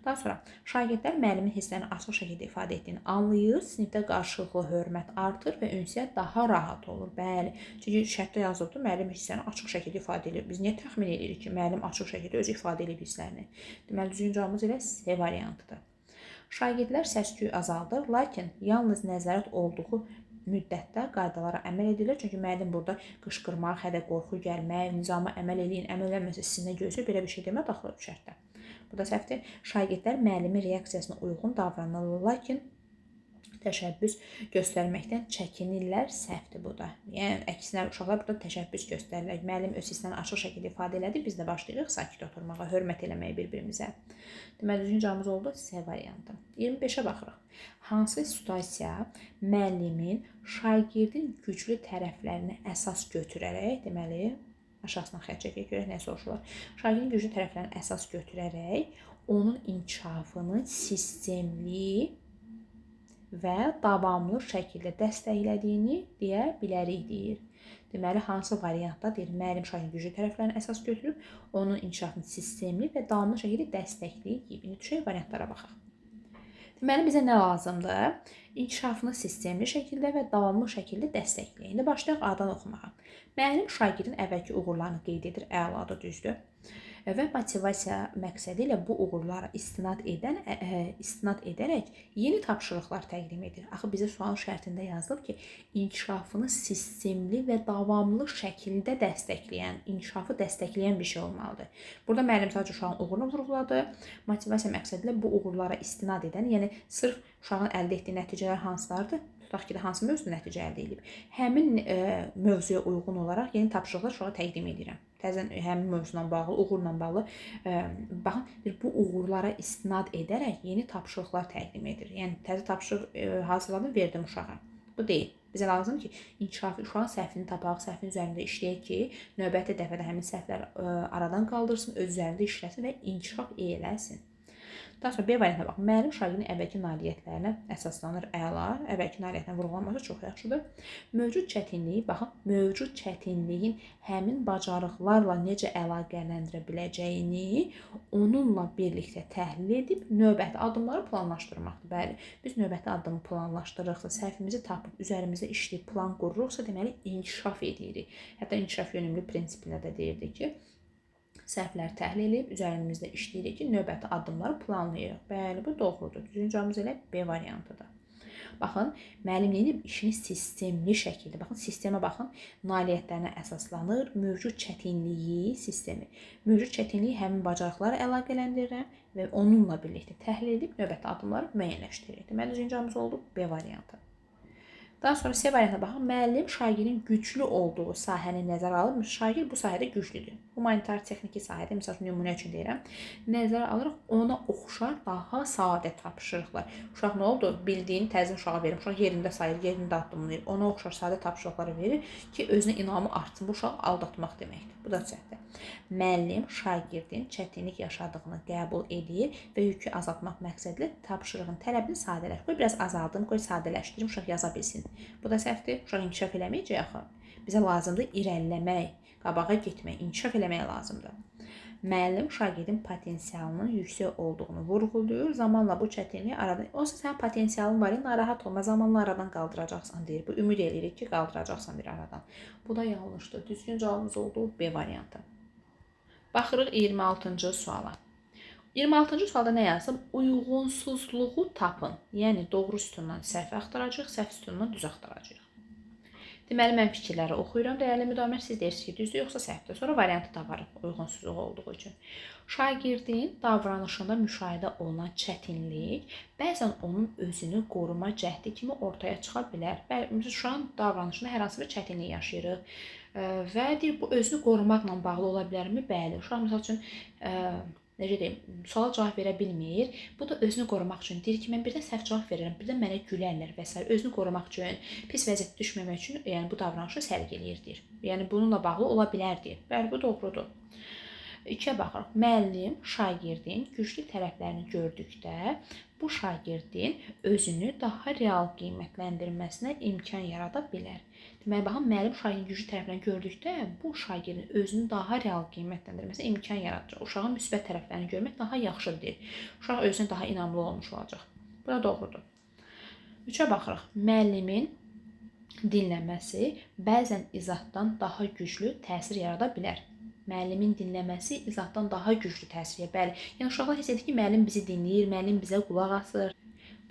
Daha sonra şagirdlər müəllimin hisslərini açıq şəkildə ifadə etdiyini anlayır, sinifdə qarşılıqlı hörmət artır və ünsiyyət daha rahat olur. Bəli, çünki şərtdə yazılıbdır, müəllim hissəni açıq şəkildə ifadə edir. Biz niyə təxmin edirik ki, müəllim açıq şəkildə özü ifadə edib hisslərini? Deməli, düzgün cavabımız elə C variantıdır. Şagirdlər səs-küyü azaldır, lakin yalnız nəzarət olduğu müddətdə qaydalara əməl edilir. Çünki müəllim burada qışqırmaq, hədə qorxu gəlmək, nizama əməl eləyin, əməl eləməsə sizinə gözü belə bir şey demək daxil şərtdə. Bu da səhvdir. Şagirdlər müəllimin reaksiyasına uyğun davranırlar, lakin təşəbbüs göstərməkdən çəkinirlər, səhvdir bu da. Yəni əksinə uşaqlar burada təşəbbüs göstərirlər. Müəllim öz hisslərini açıq şəkildə ifadə elədi, biz də başlayırıq sakit oturmağa, hörmət eləməyə bir-birimizə. Deməli, düzgün cavabımız oldu C variantı. 25-ə baxırıq. Hansı situasiya müəllimin şagirdin güclü tərəflərini əsas götürərək, deməli, aşağısına xətt çəkək, görək nə soruşurlar. Şagirdin güclü tərəflərini əsas götürərək, onun inkişafını sistemli və davamlı şəkildə dəstəklədiyini deyə bilərik, deyir. Deməli, hansı variantda deyir, müəllim şagirdin güclü tərəflərini əsas götürüb, onun inkişafını sistemli və davamlı şəkildə dəstəkləyib. İndi düşək variantlara baxaq. Deməli, bizə nə lazımdır? İnkişafını sistemli şəkildə və davamlı şəkildə dəstəkləyək. İndi başlayaq A-dan oxumağa. Müəllim şagirdin əvvəlki uğurlarını qeyd edir, əladır, düzdür. Və motivasiya məqsədi ilə bu uğurlara istinad edərək yeni tapşırıqlar təqdim edir. Axı bizə sualın şərtində yazılıb ki, inkişafını sistemli və davamlı şəkildə dəstəkləyən, inkişafı dəstəkləyən bir şey olmalıdır. Burada müəllim sadəcə uşağın uğurunu vurğuladı. Motivasiya məqsədi ilə bu uğurlara istinad edən, yəni sırf uşağın əldə etdiyi nəticələr hansılardır? Tutaq ki, hansı mövzuda nəticə əldə edib. Həmin mövzuya uyğun olaraq yeni tapşırıqlar uşağa təqdim edirəm. Təzən həmin mövzuyla bağlı, uğurla bağlı, baxın, bu uğurlara istinad edərək yeni tapşırıqlar təqdim edir. Yəni, təzə tapşırıq hazırladım, verdim uşağa. Bu deyil. Bizə lazımdır ki, inkişafı uşağın səhvini tapaq, səhvin üzərində işləyək ki, növbəti dəfədə həmin səhvlər aradan qaldırsın, öz üzərində işləsin və inkişaf eləsin. Daha sonra B variantına bax. Müəllim şagirdin əvvəlki nailiyyətlərinə əsaslanır, əla. Əvvəlki nailiyyətlərin vurğulanması çox yaxşıdır. Mövcud çətinliyi, baxın, mövcud çətinliyin həmin bacarıqlarla necə əlaqələndirə biləcəyini onunla birlikdə təhlil edib növbəti addımları planlaşdırmaqdır. Bəli, biz növbəti addımı planlaşdırırıqsa, səhvimizi tapıb üzərimizdə işləyib plan qururuqsa, deməli inkişaf edirik. Hətta inkişaf yönümlü prinsipində də deyirdik ki, səhvlər təhlil edib, üzərimizdə işləyirik ki, növbəti addımları planlayırıq. Bəli, bu doğrudur. Düzgün cavabımız elə B variantıdır. Baxın, müəllim edib işini sistemli şəkildə, baxın, sistemə baxın, nailiyyətlərinə əsaslanır, mövcud çətinliyi sistemi. Mövcud çətinliyi həmin bacarıqları əlaqələndirir və onunla birlikdə təhlil edib növbəti addımları müəyyənləşdirir. Deməli, düzgün cavabımız oldu B variantı. Daha sonra C variantına baxın, müəllim şagirdin güclü olduğu sahəni nəzərə alır. Şagird bu sahədə güclüdür. Humanitar texniki sahədə, məsəl üçün, nümunə üçün deyirəm, nəzərə alırıq, ona oxşar daha sadə tapşırıqlar. Uşaq nə oldu? Bildiyini təzim uşağa verir. Uşaq yerində sayır, yerində addımlayır. Ona oxşar sadə tapşırıqları verir ki, özünə inamı artsın. Bu uşağı aldatmaq deməkdir. Bu da səhvdir. Müəllim şagirdin çətinlik yaşadığını qəbul edir və yükü azaltmaq məqsədilə tapşırığın tələbini sadələşdirir. Qoy biraz azaldım, qoy sadələşdirim, uşaq yaza bilsin. Bu da səhvdir. Uşaq inkişaf eləməyəcək axı. Bizə lazımdır irəliləmək, qabağa getmək, inkişaf eləmək lazımdır. Müəllim şagirdin potensialının yüksək olduğunu vurğulayır. Zamanla bu çətinliyi aradan, olsa sənin potensialın var, narahat olma, zamanla aradan qaldıracaqsan deyir. Bu ümid edirik ki, qaldıracaqsan bir aradan. Bu da yanlışdır. Düzgün cavabımız oldu B variantı. Baxırıq 26-cı suala. 26-cı sualda nə yazıb? Uyğunsuzluğu tapın. Yəni, doğru sütundan səhv axtaracaq, səhv sütundan düz axtaracaq. Deməli, mən fikirləri oxuyuram. Dəyərli müdavimlər, siz deyirsiniz ki, düzdür, yoxsa səhvdir. Sonra variantı taparıq uyğunsuzluq olduğu üçün. Şagirdin davranışında müşahidə olunan çətinlik bəzən onun özünü qoruma cəhdi kimi ortaya çıxa bilər. Biz şu an davranışında hər hansı bir çətinlik yaşayırıq və deyir, bu özünü qorumaqla bağlı ola bilərmi? Bəli. Uşaq, məsəl üçün, necə deyim, suala cavab verə bilmir. Bu da özünü qorumaq üçün deyir ki, mən birdən səhv cavab verirəm, birdən mənə gülərlər və s. Özünü qorumaq üçün, pis vəziyyətə düşməmək üçün, yəni bu davranışı sərgiləyir, deyir. Yəni bununla bağlı ola bilər, deyir. Bəli, bu doğrudur. 2-yə baxırıq. Müəllim şagirdin güclü tərəflərini gördükdə bu şagirdin özünü daha real qiymətləndirməsinə imkan yarada bilər. Deməli, baxın, müəllim şagirdin güclü tərəflərini gördükdə bu şagirdin özünü daha real qiymətləndirməsinə imkan yaradacaq. Uşağın müsbət tərəflərini görmək daha yaxşıdır. Uşaq özünə daha inamlı olmuş olacaq. Bu da doğrudur. 3-ə baxırıq. Müəllimin dinləməsi bəzən izahdan daha güclü təsir yarada bilər. Müəllimin dinləməsi izahdan daha güclü təsir edir. Bəli, yəni uşaqlar hiss edir ki, müəllim bizi dinləyir, müəllim bizə qulaq asır.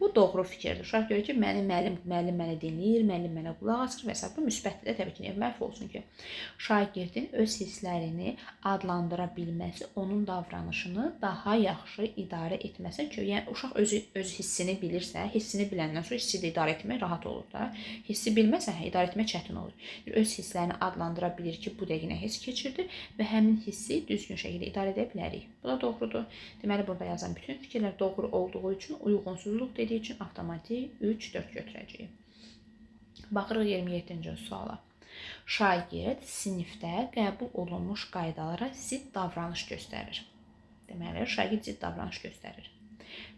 Bu doğru fikirdir. Uşaq görür ki, müəllim məni dinləyir, müəllim mənə qulaq asır və s. Bu müsbətdir də təbii ki, niyə məhv olsun ki? Şagirdin öz hisslərini adlandıra bilməsi onun davranışını daha yaxşı idarə etməsi ki, yəni uşaq öz hissini bilirsə, hissini biləndən sonra hissi də idarə etmək rahat olur da. Hissi bilməsə, idarə etmək çətin olur. Öz hisslərini adlandıra bilir ki, bu dəqiqə hiss keçirdi və həmin hissi düzgün şəkildə idarə edə bilərik. Bu da doğrudur. Deməli, burada yazan bütün fikirlər doğru olduğu üçün uyğunsuzluq dediyi üçün avtomatik 3-4 götürəcəyik. Baxırıq 27-ci suala. Şagird sinifdə qəbul olunmuş qaydalara zidd davranış göstərir. Deməli, şagird zidd davranış göstərir.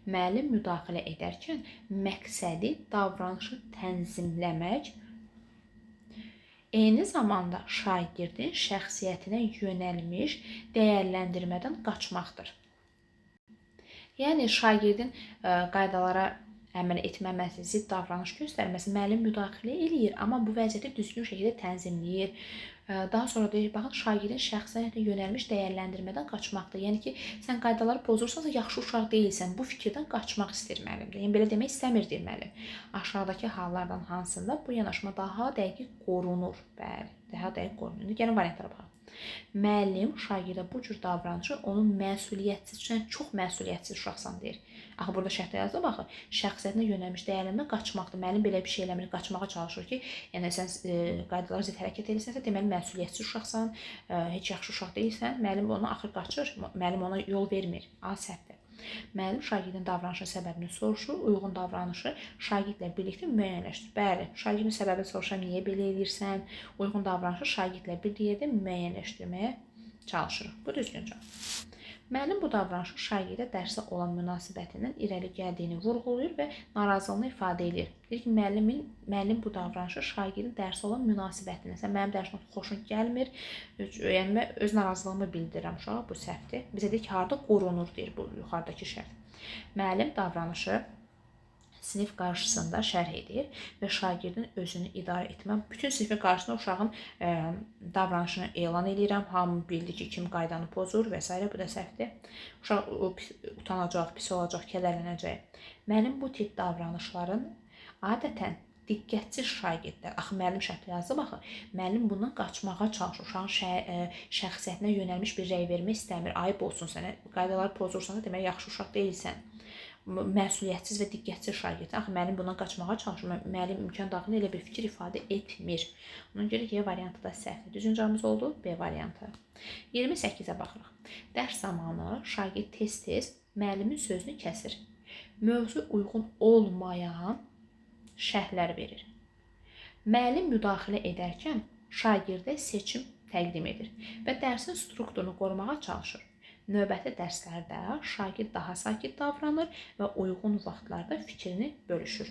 Müəllim müdaxilə edərkən məqsədi davranışı tənzimləmək, eyni zamanda şagirdin şəxsiyyətinə yönəlmiş dəyərləndirmədən qaçmaqdır. Yəni, şagirdin qaydalara əməl etməməsi, zidd davranış göstərməsi müəllim müdaxilə eləyir, amma bu vəziyyəti düzgün şəkildə tənzimləyir. Daha sonra deyir, baxın, şagirdin şəxsiyyətinə yönəlmiş dəyərləndirmədən qaçmaqdır. Yəni ki, sən qaydaları pozursansa, yaxşı uşaq deyilsən, bu fikirdən qaçmaq istəyir müəllim. Yəni, belə demək istəmir, deyir müəllim. Aşağıdakı hallardan hansında bu yanaşma daha dəqiq qorunur? Bəli, daha dəqiq qorunur. İndi gəlin variantlara baxaq. Müəllim şagirdə bu cür davranışı onun məsuliyyətsiz, sən çox məsuliyyətsiz uşaqsan deyir. Axı, burada şərtdə yazılır, baxın, şəxsiyyətinə yönəlmiş dəyərlənmə qaçmaqdır. Müəllim belə bir şey eləmir, qaçmağa çalışır ki, yəni sən qaydalara zidd hərəkət edirsənsə, deməli məsuliyyətsiz uşaqsan, heç yaxşı uşaq deyilsən. Müəllim ona axır qaçır, müəllim ona yol vermir. A səhvdir. Müəllim şagirdin davranışının səbəbini soruşur, uyğun davranışı şagirdlə birlikdə müəyyənləşdirir. Bəli, şagirdin səbəbini soruşar, niyə belə edirsən? Uyğun davranışı şagirdlə birlikdə müəyyənləşdirməyə çalışırıq. Bu düzgün cavab. Müəllim bu davranışı şagirdə dərsə olan münasibətindən irəli gəldiyini vurğulayır və narazılığını ifadə edir. Deyir ki, müəllim bu davranışı şagirdin dərsə olan münasibətindən. Sən mənim dərsimə xoşun gəlmir, yəni mən öz narazılığımı bildirirəm uşağa, bu səhvdir. Bizə deyir ki, harada qorunur, deyir bu yuxarıdakı şərt. Müəllim davranışı sinif qarşısında şərh edir və şagirdin özünü idarə etmə. Bütün sinifin qarşısında uşağın davranışını elan edirəm. Hamı bildi ki, kim qaydanı pozur və s. Bu da səhvdir. Uşaq utanacaq, pis olacaq, kədərlənəcək. Müəllim bu tip davranışların adətən diqqətsiz şagirdlər, axı müəllim şərtlə yazdı, baxın, müəllim bundan qaçmağa çalışır. Uşağın şəxsiyyətinə yönəlmiş bir rəy vermək istəmir. Ayıb olsun sənə, qaydaları pozursan da demək yaxşı uşaq deyilsən. Məsuliyyətsiz və diqqətsiz şagird. Axı, müəllim bundan qaçmağa çalışır. Müəllim imkan daxilində elə bir fikir ifadə etmir. Ona görə Y variantı da səhvdir. Düzgün cavabımız oldu B variantı. 28-ə baxırıq. Dərs zamanı şagird tez-tez müəllimin sözünü kəsir. Mövzu uyğun olmayan şərhlər verir. Müəllim müdaxilə edərkən şagirdə seçim təqdim edir və dərsin strukturunu qorumağa çalışır. Növbəti dərslərdə şagird daha sakit davranır və uyğun vaxtlarda fikrini bölüşür.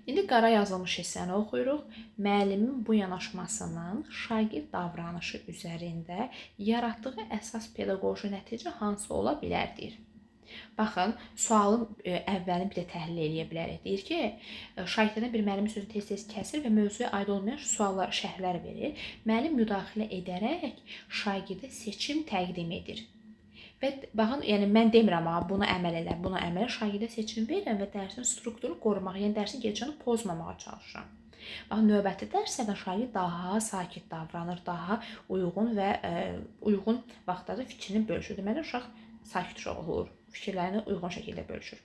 İndi qara yazılmış hissəni oxuyuruq. Müəllimin bu yanaşmasının şagird davranışı üzərində yaratdığı əsas pedaqoji nəticə hansı ola bilər, deyir. Baxın, sualın əvvəlini bir də təhlil edə bilərik. Deyir ki, şagirdlərdən bir müəllimin sözünü tez-tez kəsir və mövzuya aid olmayan suallar, şərhlər verir. Müəllim müdaxilə edərək şagirdə seçim təqdim edir. Və baxın, yəni mən demirəm, buna əməl elə, buna əməl elə, şagirdə seçim verirəm və dərsin strukturunu qorumağa, yəni dərsin gedişini pozmamağa çalışıram. Baxın, növbəti dərslərdə şagird daha sakit davranır, daha uyğun və uyğun vaxtlarda fikrini bölüşür. Deməli, uşaq sakit uşaq olur, fikirlərini uyğun şəkildə bölüşür.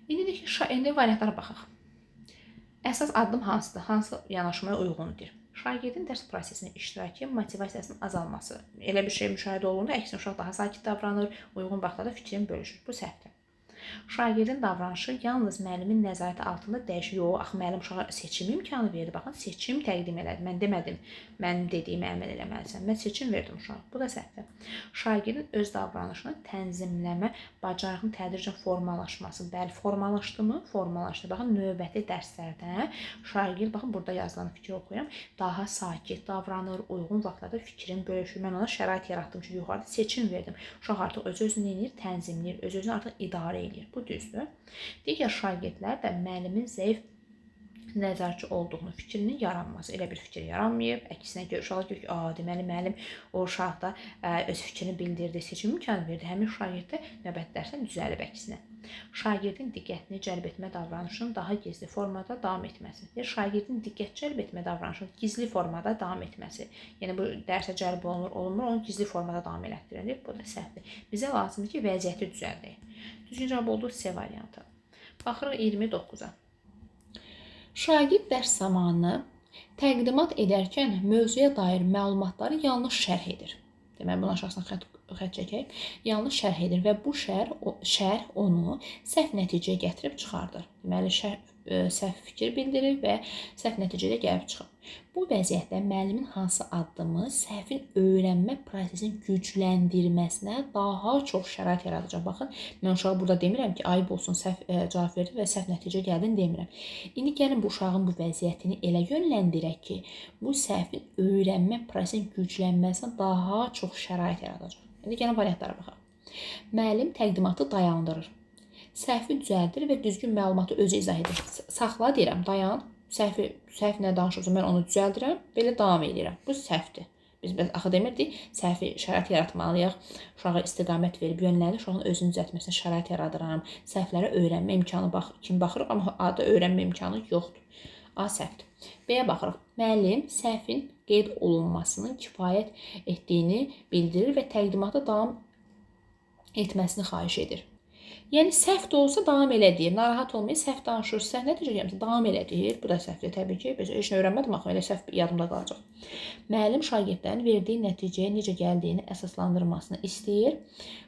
İndi variantlara baxaq. Əsas addım hansıdır? Hansı yanaşmaya uyğundur? Şagirdin dərs prosesinin iştirakı, motivasiyasının azalması. Elə bir şey müşahidə olunur, əksinə uşaq daha sakit davranır, uyğun vaxtlarda fikrini bölüşür. Bu səhvdir. Şagirdin davranışı yalnız müəllimin nəzarəti altında dəyişir. Yox, axı müəllim uşağa seçim imkanı verdi. Baxın, seçim təqdim elədi. Mən demədim, mənim dediyimə əməl eləməlisən. Mən seçim verdim uşağa. Bu da səhvdir. Şagirdin öz davranışını tənzimləmə bacarığının tədricən formalaşması. Bəli, formalaşdımı? Formalaşdı. Baxın, növbəti dərslərdə şagird, baxın, burada yazılan fikri oxuyuram, daha sakit davranır, uyğun vaxtlarda fikrin bölüşür. Mən ona şərait yaratdım ki, yuxarıda seçim verdim. Uşaq artıq öz-özünü eləyir, tənzimləyir, öz-özünü artıq idarə edir. Bu düzdür. Digər şagirdlər də müəllimin zəif nəzarətçi olduğunu fikrinin yaranması. Elə bir fikir yaranmayıb. Əksinə görə uşaq deyir ki, deməli müəllim o uşaqda öz fikrini bildirdi, seçim imkanı verdi. Həmin şagird də növbəti dərsdə düzəlib əksinə. Şagirdin diqqətini cəlb etmə davranışının daha gizli formada davam etməsi. Şagirdin diqqət cəlb etmə davranışının gizli formada davam etməsi. Yəni bu dərsə cəlb olunur, onu gizli formada davam elətdirilir. Bu da səhvdir. Bizə lazımdır ki, vəziyyəti düzəldək. Düzgün cavab oldu C variantı. Baxırıq 29-a. Şagird dərs zamanı təqdimat edərkən mövzuya dair məlumatları yanlış şərh edir. Deməli, buna şəxsən xətt çəkək. Yanlış şərh edir və bu şərh onu səhv nəticəyə gətirib çıxardır. Deməli, səhv fikir bildirir və səhv nəticəyə gəlib çıxır. Bu vəziyyətdə müəllimin hansı addımı səhvin öyrənmə prosesinin gücləndirməsinə daha çox şərait yaradacaq. Baxın, mən uşağa burada demirəm ki, ayıb olsun, səhv cavab verdi və səhv nəticə gəldin demirəm. İndi gəlin bu uşağın bu vəziyyətini elə yönləndirək ki, bu səhvin öyrənmə prosesinin güclənməsinə daha çox şərait yaradacaq. İndi gəlin variantlara baxaq. Müəllim təqdimatı dayandırır. Səhvi düzəldir və düzgün məlumatı özü izah edir. Saxla deyirəm, dayan. Səhv nə danışıbsa mən onu düzəldirəm, belə davam edirəm. Bu səhvdir. Biz axı demirdik, səhvi şərait yaratmalıyıq. Uşağa istiqamət verib yönləndir, uşağın özünü düzəltməsinə şərait yaradıram. Səhvlərə öyrənmə imkanı kimi baxırıq, amma A-da öyrənmə imkanı yoxdur. A səhvdir. B-yə baxırıq. Müəllim səhvin qeyd olunmasının kifayət etdiyini bildirir və təqdimata davam etməsini xahiş edir. Yəni, səhv də olsa davam elə deyir. Narahat olmayın, səhv danışır, səhv nəticə gəlmişsə davam elə deyir. Bu da səhvdir, təbii ki. Biz heç nə öyrənmədim, axı, elə səhv yadımda qalacaq. Müəllim şagirdlərin verdiyi nəticəyə necə gəldiyini əsaslandırmasını istəyir.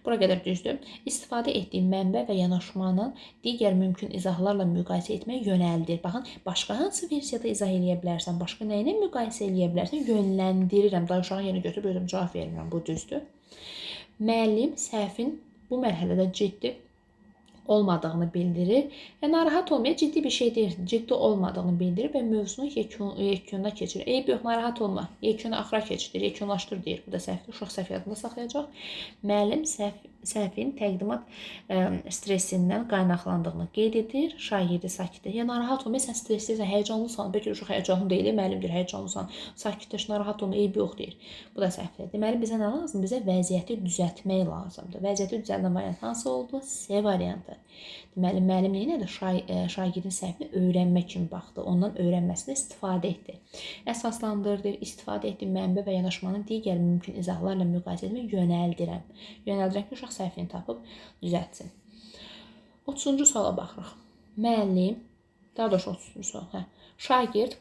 Bura qədər düzdür. İstifadə etdiyi mənbə və yanaşmanın digər mümkün izahlarla müqayisə etməyə yönəldir. Baxın, başqa hansı versiyada izah eləyə bilərsən, başqa nə ilə müqayisə eləyə bilərsən, yönləndirirəm. Daha uşağın yerinə götürüb özüm cavab vermirəm, bu düzdür. Müəllim səhvin bu mərhələdə ciddi olmadığını bildirir və narahat olmaya ciddi bir şey deyil, ciddi olmadığını bildirir və mövzunu yekununa keçirir. Eyb yox, narahat olma, yekunu axıra keçirir, yekunlaşdır deyir. Bu da səhvdir, uşaq səhv yadında saxlayacaq. Müəllim səhvin təqdimat stresindən qaynaqlandığını qeyd edir, şagirdi sakitdir. Ya narahat olma, sən stresslisən, həyəcanlısan, bəlkə uşaq həyəcanlı deyil, müəllim deyir, həyəcanlısan, sakitləş, narahat olma, eyb yox deyir. Bu da səhvdir. Deməli, bizə nə lazım? Bizə vəziyyəti düzəltmək lazımdır. Vəziyyəti düzəldən variant hansı oldu? C variantı. Deməli, müəllim nə edir? Şagirdin səhvini öyrənmə kimi baxdı. Ondan öyrənməsinə istifadə etdi. Əsaslandırdı, istifadə etdi mənbə və yanaşmanın digər mümkün izahlarla müqayisə etməyə yönəldirəm. Yönəldirəm ki, uşaq səhvini tapıb düzəltsin. 30-cu suala baxırıq. Müəllim, daha doğrusu 30-cu sual, şagird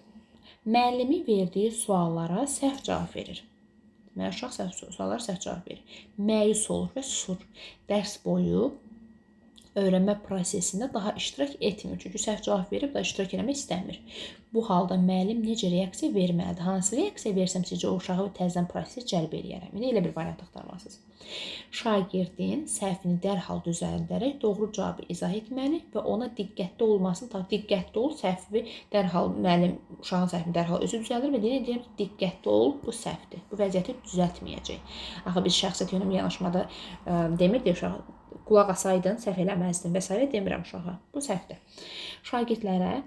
müəllimin verdiyi suallara səhv cavab verir. Deməli, uşaq suallara səhv cavab verir. Məyus olur və susur. Dərs boyu öyrənmə prosesində daha iştirak etmir. Çünki səhv cavab verib da iştirak etmək istəmir. Bu halda müəllim necə reaksiya verməlidir? Hansı reaksiya versəm sizcə o uşağı təzədən prosesə cəlb edərəm? İndi elə bir variant axtarmalısınız. Şagirdin səhvini dərhal düzəldərək doğru cavabı izah etməli və ona diqqətli olmasını, diqqətli ol, səhvi dərhal müəllim uşağın səhvini dərhal özü düzəldir və deyir ki, diqqətli ol, bu səhvdir. Bu vəziyyəti düzəltməyəcək. Axı biz şəxsiyyət yönümlü yanaşmada demirdik uşağa qulaq asaydın, səhv eləməzdin və s. demirəm uşağa. Bu səhvdir. Şagirdlərə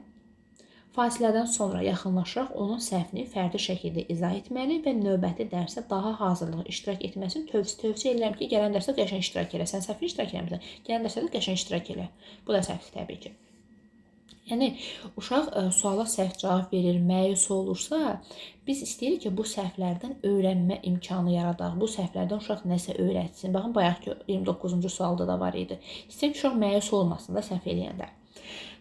fasilədən sonra yaxınlaşaraq onun səhvini fərdi şəkildə izah etməli və növbəti dərsə daha hazırlığı iştirak etməsini tövsiyə edirəm ki, gələn dərsdə qəşəng iştirak elə. Sən səhvini iştirak eləmirsən, gələn dərsdə də qəşəng iştirak elə. Bu da səhvdir təbii ki. Yəni, uşaq suala səhv cavab verir, məyus olursa, biz istəyirik ki, bu səhvlərdən öyrənmə imkanı yaradaq. Bu səhvlərdən uşaq nəsə öyrətsin. Baxın, bayaq ki, 29-cu sualda da var idi. İstəyirəm ki, uşaq məyus olmasın da səhv eləyəndə.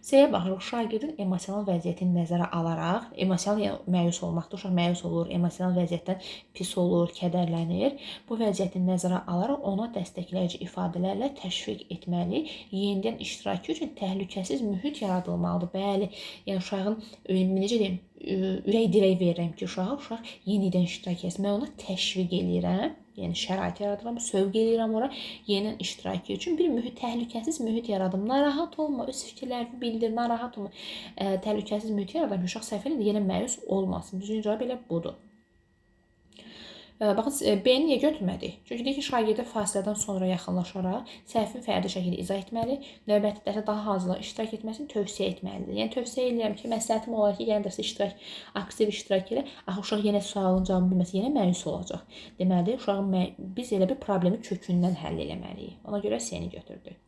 C-yə baxırıq. Şagirdin emosional vəziyyətini nəzərə alaraq, emosional məyus olmaqda, uşaq məyus olur, emosional vəziyyətdən pis olur, kədərlənir. Bu vəziyyəti nəzərə alaraq ona dəstəkləyici ifadələrlə təşviq etməli. Yenidən iştirakı üçün təhlükəsiz mühit yaradılmalıdır. Bəli, yəni uşağın necə deyim, ürək dirək verirəm ki, uşaq yenidən iştirak etsin. Mən ona təşviq eləyirəm. Yəni şərait yaradıram, sövq eləyirəm ora yenidən iştirakı üçün bir mühit, təhlükəsiz mühit yaradım. Narahat olma, öz fikirlərini bildir, narahat olma. Təhlükəsiz mühit yaradım, uşaq səhv edir, yenə məyus olmasın. Düzgün cavab elə budur. Baxın, B-ni niyə götürmədik? Çünki deyir ki, şagirdə fasilədən sonra yaxınlaşaraq səhvin fərdi şəkildə izah etməli, növbəti dərsdə daha hazırla iştirak etməsini tövsiyə etməlidir. Yəni tövsiyə edirəm ki, məsləhətim olar ki, yəni dərsdə aktiv iştirak elə. Axı uşaq yenə sualın cavabını bilməsə, yenə məyus olacaq. Deməli, biz elə bir problemi kökündən həll etməliyik. Ona görə C-ni götürdük.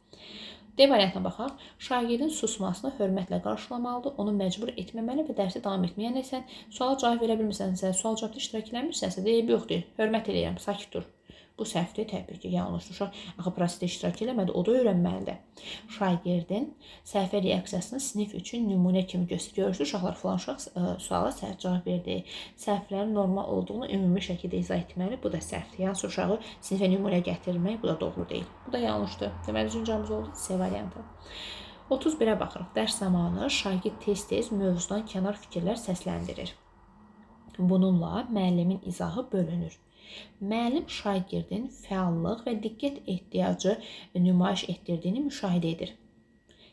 D variantına baxaq. Şagirdin susmasını hörmətlə qarşılamalıdır, onu məcbur etməməli və dərsi davam etməli. Yəni sən suala cavab verə bilmirsənsə, sual cavabda iştirak eləmirsənsə, deyib yoxdur, hörmət eləyirəm, sakit dur. Bu səhvdir, təbii ki, yanlışdır. Uşaq axı prosesdə iştirak eləmədi, o da öyrənməlidir. Şagirdin səhvə reaksiyasını sinif üçün nümunə kimi göstərir. Uşaqlar filan uşaq suala səhv cavab verdi. Səhvlərin normal olduğunu ümumi şəkildə izah etməli. Bu da səhvdir. Yəni uşağı sinifə nümunə gətirmək bu da doğru deyil. Bu da yanlışdır. Deməli, düzgün cavabımız oldu C variantı. 31-ə baxırıq. Dərs zamanı şagird tez-tez mövzudan kənar fikirlər səsləndirir. Bununla müəllimin izahı bölünür. Müəllim şagirdin fəallıq və diqqət ehtiyacı nümayiş etdirdiyini müşahidə edir.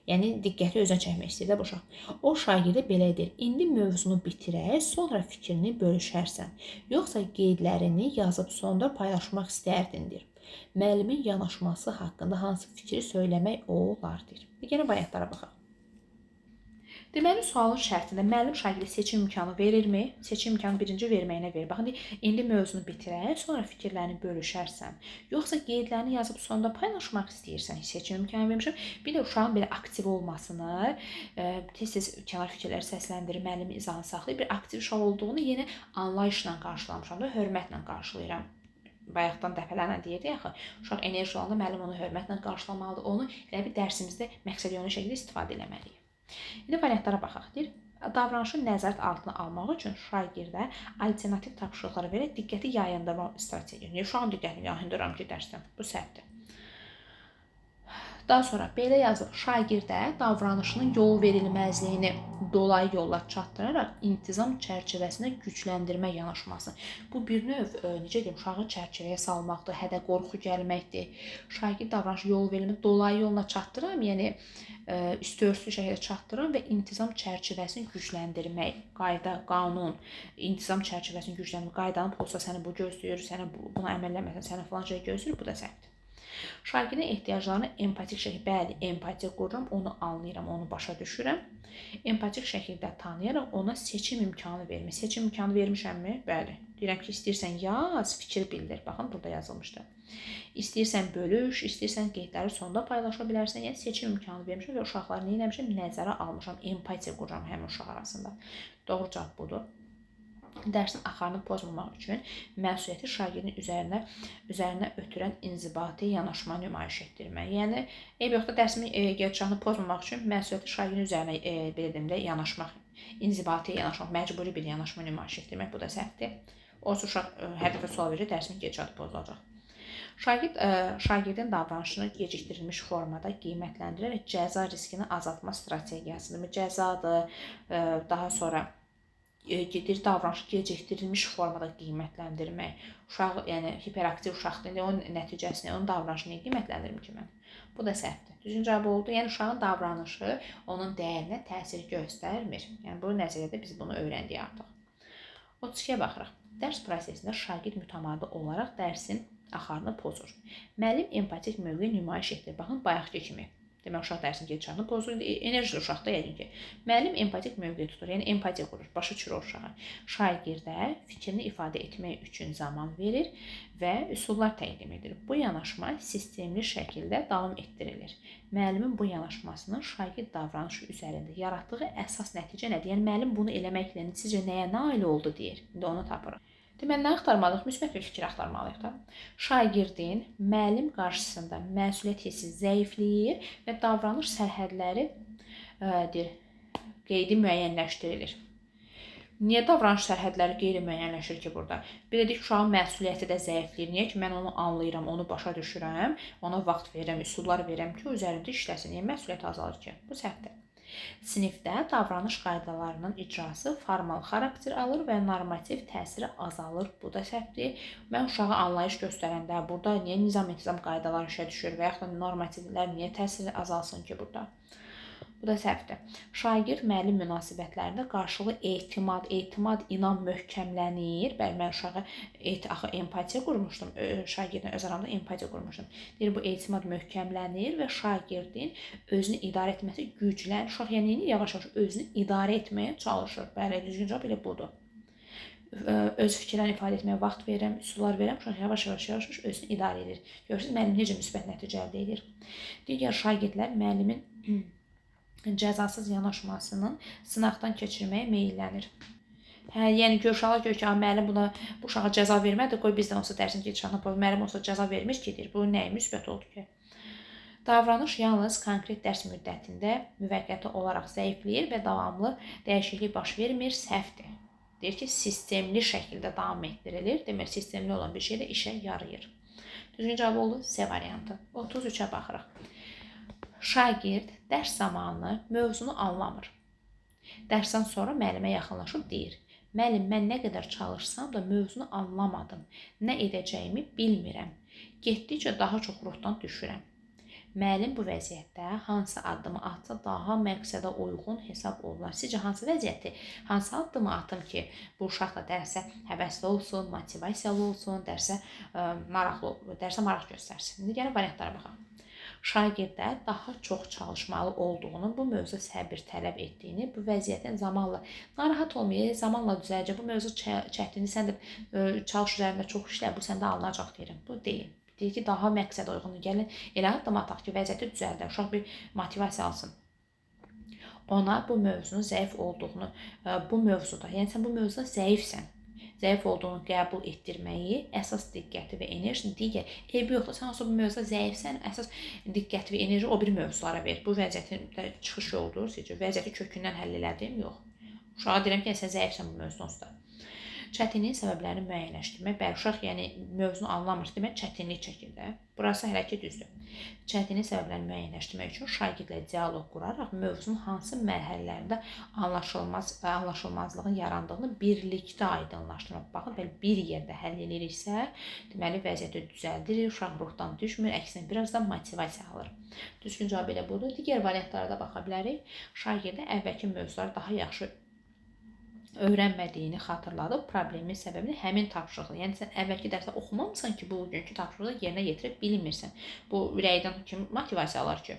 Yəni, diqqəti özünə çəkmək istəyir də bu uşaq. O şagirdə belə edir. İndi mövzunu bitirək, sonra fikrini bölüşərsən. Yoxsa qeydlərini yazıb sonda paylaşmaq istərdindir. Müəllimin yanaşması haqqında hansı fikri söyləmək olardır? Yenə variantlara baxaq. Deməli, sualın şərtində müəllim şagirdə seçim imkanı verirmi? Seçim imkanı birinci verməyinə verir. Baxın, indi mövzunu bitirək, sonra fikirlərini bölüşərsən. Yoxsa qeydlərini yazıb sonda paylaşmaq istəyirsən, seçim imkanı vermişəm. Bir də uşağın belə aktiv olmasını, tez-tez kənar fikirləri səsləndirir, müəllimin izahını saxlayır. Bir aktiv uşaq olduğunu yenə anlayışla qarşılamışam da, hörmətlə qarşılayıram. Bayaqdan dəfələrlə deyirdik axı, uşaq enerji olanda müəllim onu hörmətlə qarşılamalıdır. Onu elə bir dərsimizdə məqsədyönlü şəkildə istifadə etməliyik. İndi variantlara baxaq. Deyir, davranışı nəzarət altına almaq üçün şagirdə alternativ tapşırıqları verək, diqqəti yayındırma strategiya. Uşağın diqqətini yayındıram ki, dərsdən. Bu səhvdir. Daha sonra belə yazılır. Şagirdə davranışının yol verilməzliyini dolayı yolla çatdıraraq intizam çərçivəsində gücləndirmə yanaşması. Bu bir növ, necə deyim, uşağı çərçivəyə salmaqdır, hədə qorxu gəlməkdir. Şagird davranışı yol verilmə dolayı yolla çatdıram, yəni üstüörtülü şəkildə çatdıran və intizam çərçivəsini gücləndirmək, qayda, qanun, intizam çərçivəsini gücləndirmək, qaydanı pozsa səni bu gözləyir, səni buna əməl eləməsən, səni filan şey gözləyir, bu da səhvdir. Şagirdin ehtiyaclarını empatik şəkildə, bəli, empatiya qururam, onu anlayıram, onu başa düşürəm. Empatik şəkildə tanıyaraq ona seçim imkanı vermək. Seçim imkanı vermişəmmi? Bəli. Deyirəm ki, istəyirsən yaz, fikir bildir. Baxın, burada yazılmışdı. İstəyirsən bölüş, istəyirsən qeydləri sonda paylaşa bilərsən. Yəni, seçim imkanı vermişəm və uşaqları nə eləmişəm? Nəzərə almışam, empatiya qururam həmin uşaq arasında. Doğru cavab budur. Dərsin axarını pozmamaq üçün məsuliyyəti şagirdin üzərinə ötürən inzibati yanaşma nümayiş etdirmək. Yəni, eyb yoxda dərsimin gedişatını pozmamaq üçün məsuliyyəti şagirdin üzərinə belə deyim də yanaşmaq, inzibati yanaşmaq, məcburi bir yanaşma nümayiş etdirmək, bu da səhvdir. Olsa uşaq hər dəfə sual verir, dərsimin gedişatı pozulacaq. Şagirdin davranışını gecikdirilmiş formada qiymətləndirərək cəza riskini azaltma strategiyasıdır. Cəzadır, daha sonra gedir davranışı gecikdirilmiş formada qiymətləndirmək. Uşaq, yəni hiperaktiv uşaqdır, onun nəticəsini, onun davranışını qiymətləndirim ki mən. Bu da səhvdir. Düzgün cavab oldu. Yəni uşağın davranışı onun dəyərinə təsir göstərmir. Yəni bu nəzəriyyədə biz bunu öyrəndik artıq. 32-yə baxırıq. Dərs prosesində şagird mütəmadi olaraq dərsin axarını pozur. Müəllim empatik mövqe nümayiş etdirir. Baxın, bayaqki kimi. Demək, uşaq dərsin gedişatını pozur. Enerjili uşaqda yəqin ki. Müəllim empatik mövqe tutur, yəni empatiya qurur, başa düşür o uşağı. Şagirdə fikrini ifadə etmək üçün zaman verir və üsullar təqdim edir. Bu yanaşma sistemli şəkildə davam etdirilir. Müəllimin bu yanaşmasının şagird davranışı üzərində yaratdığı əsas nəticə nədir? Yəni, müəllim bunu eləməklə sizcə nəyə nail oldu deyir. İndi onu tapırıq. Deməli, nə axtarmalıyıq? Müsbət bir fikir axtarmalıyıq da. Şagirdin müəllim qarşısında məsuliyyət hissi zəifləyir və davranış sərhədləri deyir, qeydi müəyyənləşdirilir. Niyə davranış sərhədləri qeyri-müəyyənləşir ki burada? Bir dedik, uşağın məsuliyyəti də zəifləyir. Niyə ki, mən onu anlayıram, onu başa düşürəm, ona vaxt verirəm, üsullar verirəm ki, üzərində işləsin. Niyə məsuliyyət azalır ki? Bu səhvdir. Sinifdə davranış qaydalarının icrası formal xarakter alır və normativ təsiri azalır. Bu da səhvdir. Mən uşağa anlayış göstərəndə burada niyə nizam-intizam qaydaları işə düşür və yaxud da normativlər niyə təsiri azalsın ki burada? Bu da səhvdir. Şagird-müəllim münasibətlərində qarşılıqlı etimad, inam möhkəmlənir. Bəli, mən uşağa axı empatiya qurmuşdum. Şagirdlə öz aramda empatiya qurmuşdum. Deyir, bu etimad möhkəmlənir və şagirdin özünü idarə etməsi güclənir. Uşaq yəni yavaş-yavaş özünü idarə etməyə çalışır. Bəli, düzgün cavab elə budur. Öz fikirlərini ifadə etməyə vaxt verirəm, üsullar verirəm. Uşaq yavaş-yavaş özünü idarə edir. Görürsünüz, müəllim necə müsbət nəticə əldə edir. Digər şagirdlər müəllimin cəzasız yanaşmasının sınaqdan keçirməyə meyllənir. Yəni uşaqlar görür ki, müəllim bu uşağa cəza vermədi, qoy bizdən olsa dərsin keçirilən müəllim olsa cəza vermiş ki, deyir. Bu nəyə müsbət oldu ki? Davranış yalnız konkret dərs müddətində müvəqqəti olaraq zəifləyir və davamlı dəyişiklik baş vermir, səhvdir. Deyir ki, sistemli şəkildə davam etdirilir. Demək, sistemli olan bir şey də işə yarayır. Düzgün cavab oldu C variantı. 33-ə baxırıq. Şagird dərs zamanı mövzunu anlamır. Dərsdən sonra müəllimə yaxınlaşıb deyir: "Müəllim, mən nə qədər çalışsam da mövzunu anlamadım. Nə edəcəyimi bilmirəm. Getdikcə daha çox ruhdan düşürəm." Müəllim bu vəziyyətdə hansı addımı atsa daha məqsədə uyğun hesab olunur. Sizcə hansı vəziyyəti, hansı addımı atım ki, bu uşaq da dərsə həvəsli olsun, motivasiyalı olsun, dərsə maraq göstərsin? İndi gəlin variantlara baxaq. Şagirddə daha çox çalışmalı olduğunu, bu mövzu səbir tələb etdiyini, bu vəziyyətin zamanla narahat olmayı, zamanla düzələcək, bu mövzu çətindir, sən də çalış üzərində çox işlə, bu səndə alınacaq deyirəm. Bu deyil. Deyir ki, daha məqsədə uyğun. Gəlin elə addım ataq ki, vəziyyəti düzəldər, uşaq bir motivasiya alsın. Ona bu mövzunun zəif olduğunu, bu mövzuda, yəni sən bu mövzuda zəifsən, zəif olduğunu qəbul etdirməyi, əsas diqqəti və enerjini digər, eybi yoxdur, sən olsa bu mövzuda zəifsən, əsas diqqəti və enerji o bir mövzulara ver. Bu vəziyyətin çıxış yoludur, sizcə vəziyyəti kökündən həll elədim, yox. Uşağa deyirəm ki, sən zəifsən bu mövzunun üstə. Çətinlik səbəblərini müəyyənləşdirmək. Bəli, uşaq yəni mövzunu anlamır, demək çətinlik çəkir də. Burası hələ ki düzdür. Çətinlik səbəblərini müəyyənləşdirmək üçün şagirdlə dialoq quraraq mövzunun hansı mərhələlərində anlaşılmazlığın yarandığını birlikdə aydınlaşdırmaq. Baxın, belə bir yerdə həll ediriksə, deməli vəziyyəti düzəldirik, uşaq ruhdan düşmür, əksinə biraz da motivasiya alır. Düzgün cavab elə budur. Digər variantlara da baxa bilərik. Şagirdə əvvəlki mövzuları daha yaxşı öyrənmədiyini xatırladıb problemin səbəbini həmin tapşırıqla. Yəni sən əvvəlki dərsdə oxumamısan ki, bugünkü tapşırığı yerinə yetirə bilmirsən. Bu ürəkdən kim motivasiya alır ki?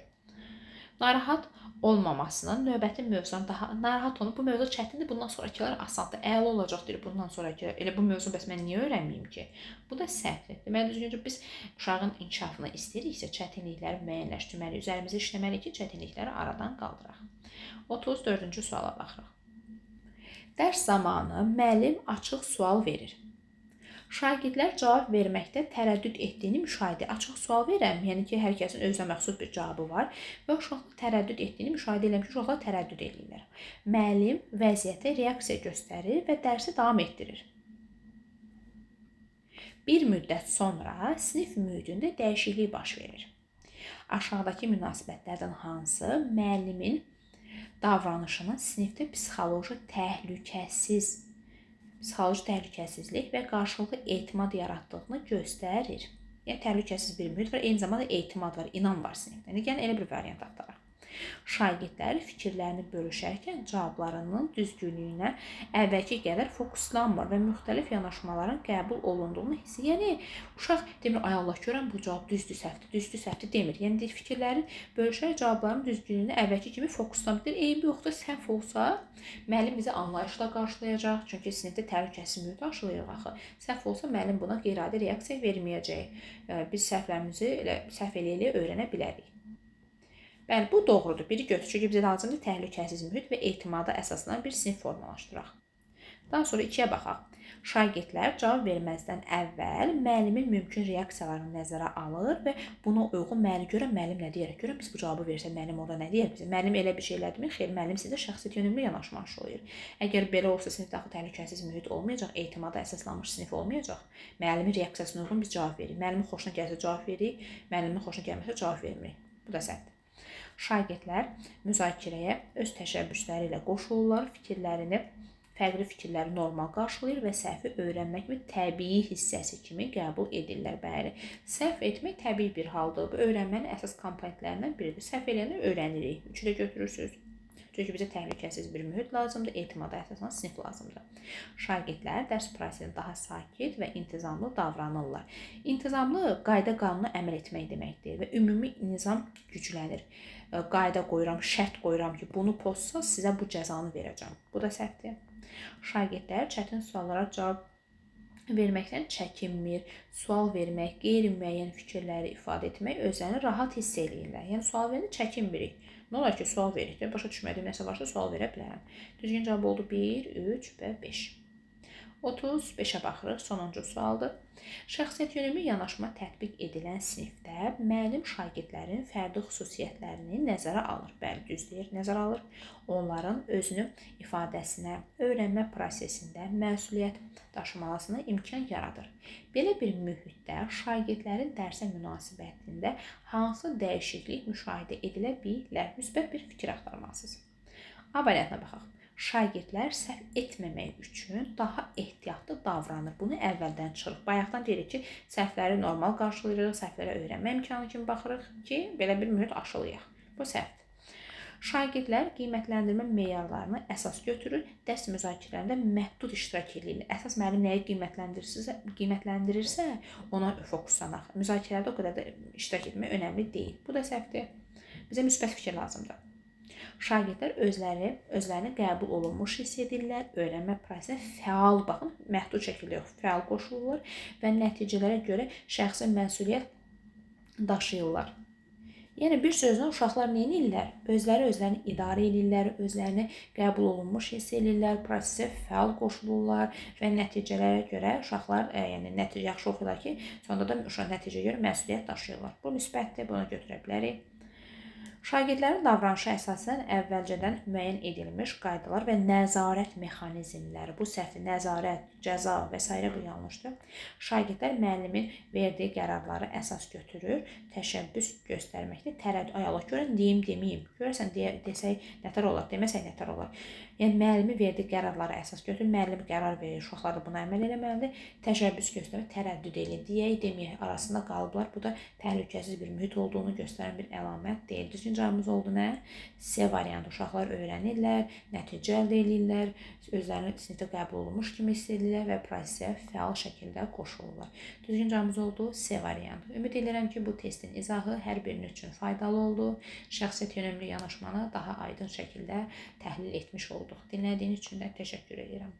Narahat olmamasının növbəti mövzudan daha narahat olub bu mövzu çətindir, bundan sonrakılar asandır. Əla olacaq deyir bundan sonrakı. Elə bu mövzu bəs mən niyə öyrənməyim ki? Bu da səhvdir. Deməli düzgüncə biz uşağın inkişafını istəyiriksə çətinlikləri müəyyənləşdirməli, üzərimizə işləməliyik ki, çətinlikləri aradan qaldıraq. 34-cü suala baxırıq. Dərs zamanı müəllim açıq sual verir. Şagirdlər cavab verməkdə tərəddüd etdiyini müşahidə edir. Açıq sual verirəm, yəni ki, hər kəsin özünə məxsus bir cavabı var və uşaqlar tərəddüd etdiyini müşahidə edirəm ki, uşaqlar tərəddüd edirlər. Müəllim vəziyyətə reaksiya göstərir və dərsi davam etdirir. Bir müddət sonra sinif mühitində dəyişiklik baş verir. Aşağıdakı münasibətlərdən hansı müəllimin davranışının sinifdə psixoloji təhlükəsizlik və qarşılıqlı etimad yaratdığını göstərir. Yəni təhlükəsiz bir mühit var, eyni zamanda etimad var, inam var sinifdə. Yəni elə bir variant axtaraq. Şagirdlər fikirlərini bölüşərkən cavablarının düzgünlüyünə əvvəlki qədər fokuslanmır və müxtəlif yanaşmaların qəbul olunduğunu hiss edir. Yəni uşaq demir, ay Allah görəm bu cavab düzdür, səhvdir demir. Yəni fikirlərin bölüşərək cavabların düzgünlüyünə əvvəlki kimi fokuslanmır. Eybi yoxdur, səhv olsa müəllim bizi anlayışla qarşılayacaq. Çünki sinifdə təhlükəsiz mühit aşılayırıq axı. Səhv olsa müəllim buna qeyri-adi reaksiya verməyəcək. Biz səhvlərimizi səhv eləyə öyrənə bilərik. Bəli, bu doğrudur. Biri götür. Çünki bizə lazımdır təhlükəsiz mühit və etimada əsaslanan bir sinif formalaşdıraq. Daha sonra 2-yə baxaq. Şagirdlər cavab verməzdən əvvəl müəllimin mümkün reaksiyalarını nəzərə alır və buna uyğun müəllim nə deyər? Görək biz bu cavabı versək müəllim orada nə deyər bizə? Müəllim elə bir şey elədimi? Xeyr, müəllim sizə şəxsiyyət yönümlü yanaşma aşılayır. Əgər belə olsa sinifdə axı təhlükəsiz mühit olmayacaq, etimada əsaslanmış sinif olmayacaq. Müəllimin reaksiyasına uyğun biz cavab veririk. Müəllimin xoşuna gəlsə cavab veririk, müəllimin xoşuna gəlməsə cavab vermirik. Bu da səhvdir. Şagirdlər müzakirəyə öz təşəbbüsləri ilə qoşulurlar, fərqli fikirləri normal qarşılayır və səhvi öyrənmək kimi təbii hissəsi kimi qəbul edirlər. Bəli, səhv etmək təbii bir haldır. Bu öyrənmənin əsas komponentlərindən biridir. Səhv eləyəndə öyrənirik. 3-ü də götürürsünüz. Çünki bizə təhlükəsiz bir mühit lazımdır, etimada əsaslanan sinif lazımdır. Şagirdlər dərs prosesində daha sakit və intizamlı davranırlar. İntizamlı qayda-qanuna əməl etmək deməkdir və ümumi nizam güclənir. Qayda qoyuram, şərt qoyuram ki, bunu pozsaz sizə bu cəzanı verəcəm. Bu da səhvdir. Şagirdlər çətin suallara cavab verməkdən çəkinmir, sual vermək, qeyri-müəyyən fikirləri ifadə etmək özlərini rahat hiss edirlər. Yəni sual verəndə çəkinmirik. Nə olar ki, sual veririk də, başa düşmədiyim nəsə varsa sual verə bilərəm. Düzgün cavab oldu 1, 3 və 5. 35-ə baxırıq, sonuncu sualdır. Şəxsiyyət yönümlü yanaşma tətbiq edilən sinifdə müəllim şagirdlərin fərdi xüsusiyyətlərini nəzərə alır. Bəli, düz deyir, nəzərə alır. Onların özünü ifadəsinə, öyrənmə prosesində məsuliyyət daşımasına imkan yaradır. Belə bir mühitdə şagirdlərin dərsə münasibətində hansı dəyişiklik müşahidə edilə bilər? Müsbət bir fikir axtarmalısınız. A variantına baxaq. Şagirdlər səhv etməmək üçün daha ehtiyatlı davranır. Bunu əvvəldən çıxırıq. Bayaqdan deyirik ki, səhvləri normal qarşılayırıq, səhvlərə öyrənmə imkanı kimi baxırıq ki, belə bir mühit aşılayaq. Bu səhvdir. Şagirdlər qiymətləndirmə meyarlarını əsas götürür, dərs müzakirələrində məhdud iştirak edirlər. Əsas müəllim nəyi qiymətləndirirsə, ona fokuslanaq. Müzakirələrdə o qədər də iştirak etmək önəmli deyil. Bu da səhvdir. Bizə müsbət fikir lazımdır. Şagirdlər özlərini qəbul olunmuş hiss edirlər, öyrənmə prosesinə fəal, baxın, məhdud şəkildə yox, fəal qoşulurlar və nəticələrə görə şəxsi məsuliyyət daşıyırlar. Yəni bir sözlə uşaqlar nə edirlər? Özlərini idarə edirlər, özlərini qəbul olunmuş hiss edirlər, prosesə fəal qoşulurlar və nəticələrə görə uşaqlar, yəni yaxşı oxuyurlar ki, sonunda da uşaq nəticəyə görə məsuliyyət daşıyırlar. Bu müsbətdir, bunu götürə bilərik. Şagirdlərin davranışı əsasən əvvəlcədən müəyyən edilmiş qaydalar və nəzarət mexanizmləri, bu səhvdir, nəzarət, cəza və s. bu yanlışdır. Şagirdlər müəllimin verdiyi qərarları əsas götürür, təşəbbüs göstərməkdə tərəddüd, ay Allah, görən deyim, deməyim, görərsən desək nətər olar, deməsək nətər olar. Yəni müəllimi verdiyi qərarları əsas götürür, müəllim qərar verir, uşaqlar da buna əməl eləməlidir, təşəbbüs göstərmək, tərəddüd eləyir, deyək, deməyək arasında qalıblar. Bu da təhlükəsiz bir mühit olduğunu göstərən bir əlamət deyil. Düzgün cavabımız oldu nə? C variantı. Uşaqlar öyrənirlər, nəticə əldə edirlər, özlərini sinifdə qəbul olunmuş kimi hiss edirlər və prosesə fəal şəkildə qoşulurlar. Düzgün cavabımız oldu C variantı. Ümid edirəm ki, bu testin izahı hər birinin üçün faydalı oldu. Şəxsiyyət yönümlü yanaşmanı daha aydın şəkildə təhlil etmiş olduq. Dinlədiyiniz üçün də təşəkkür edirəm.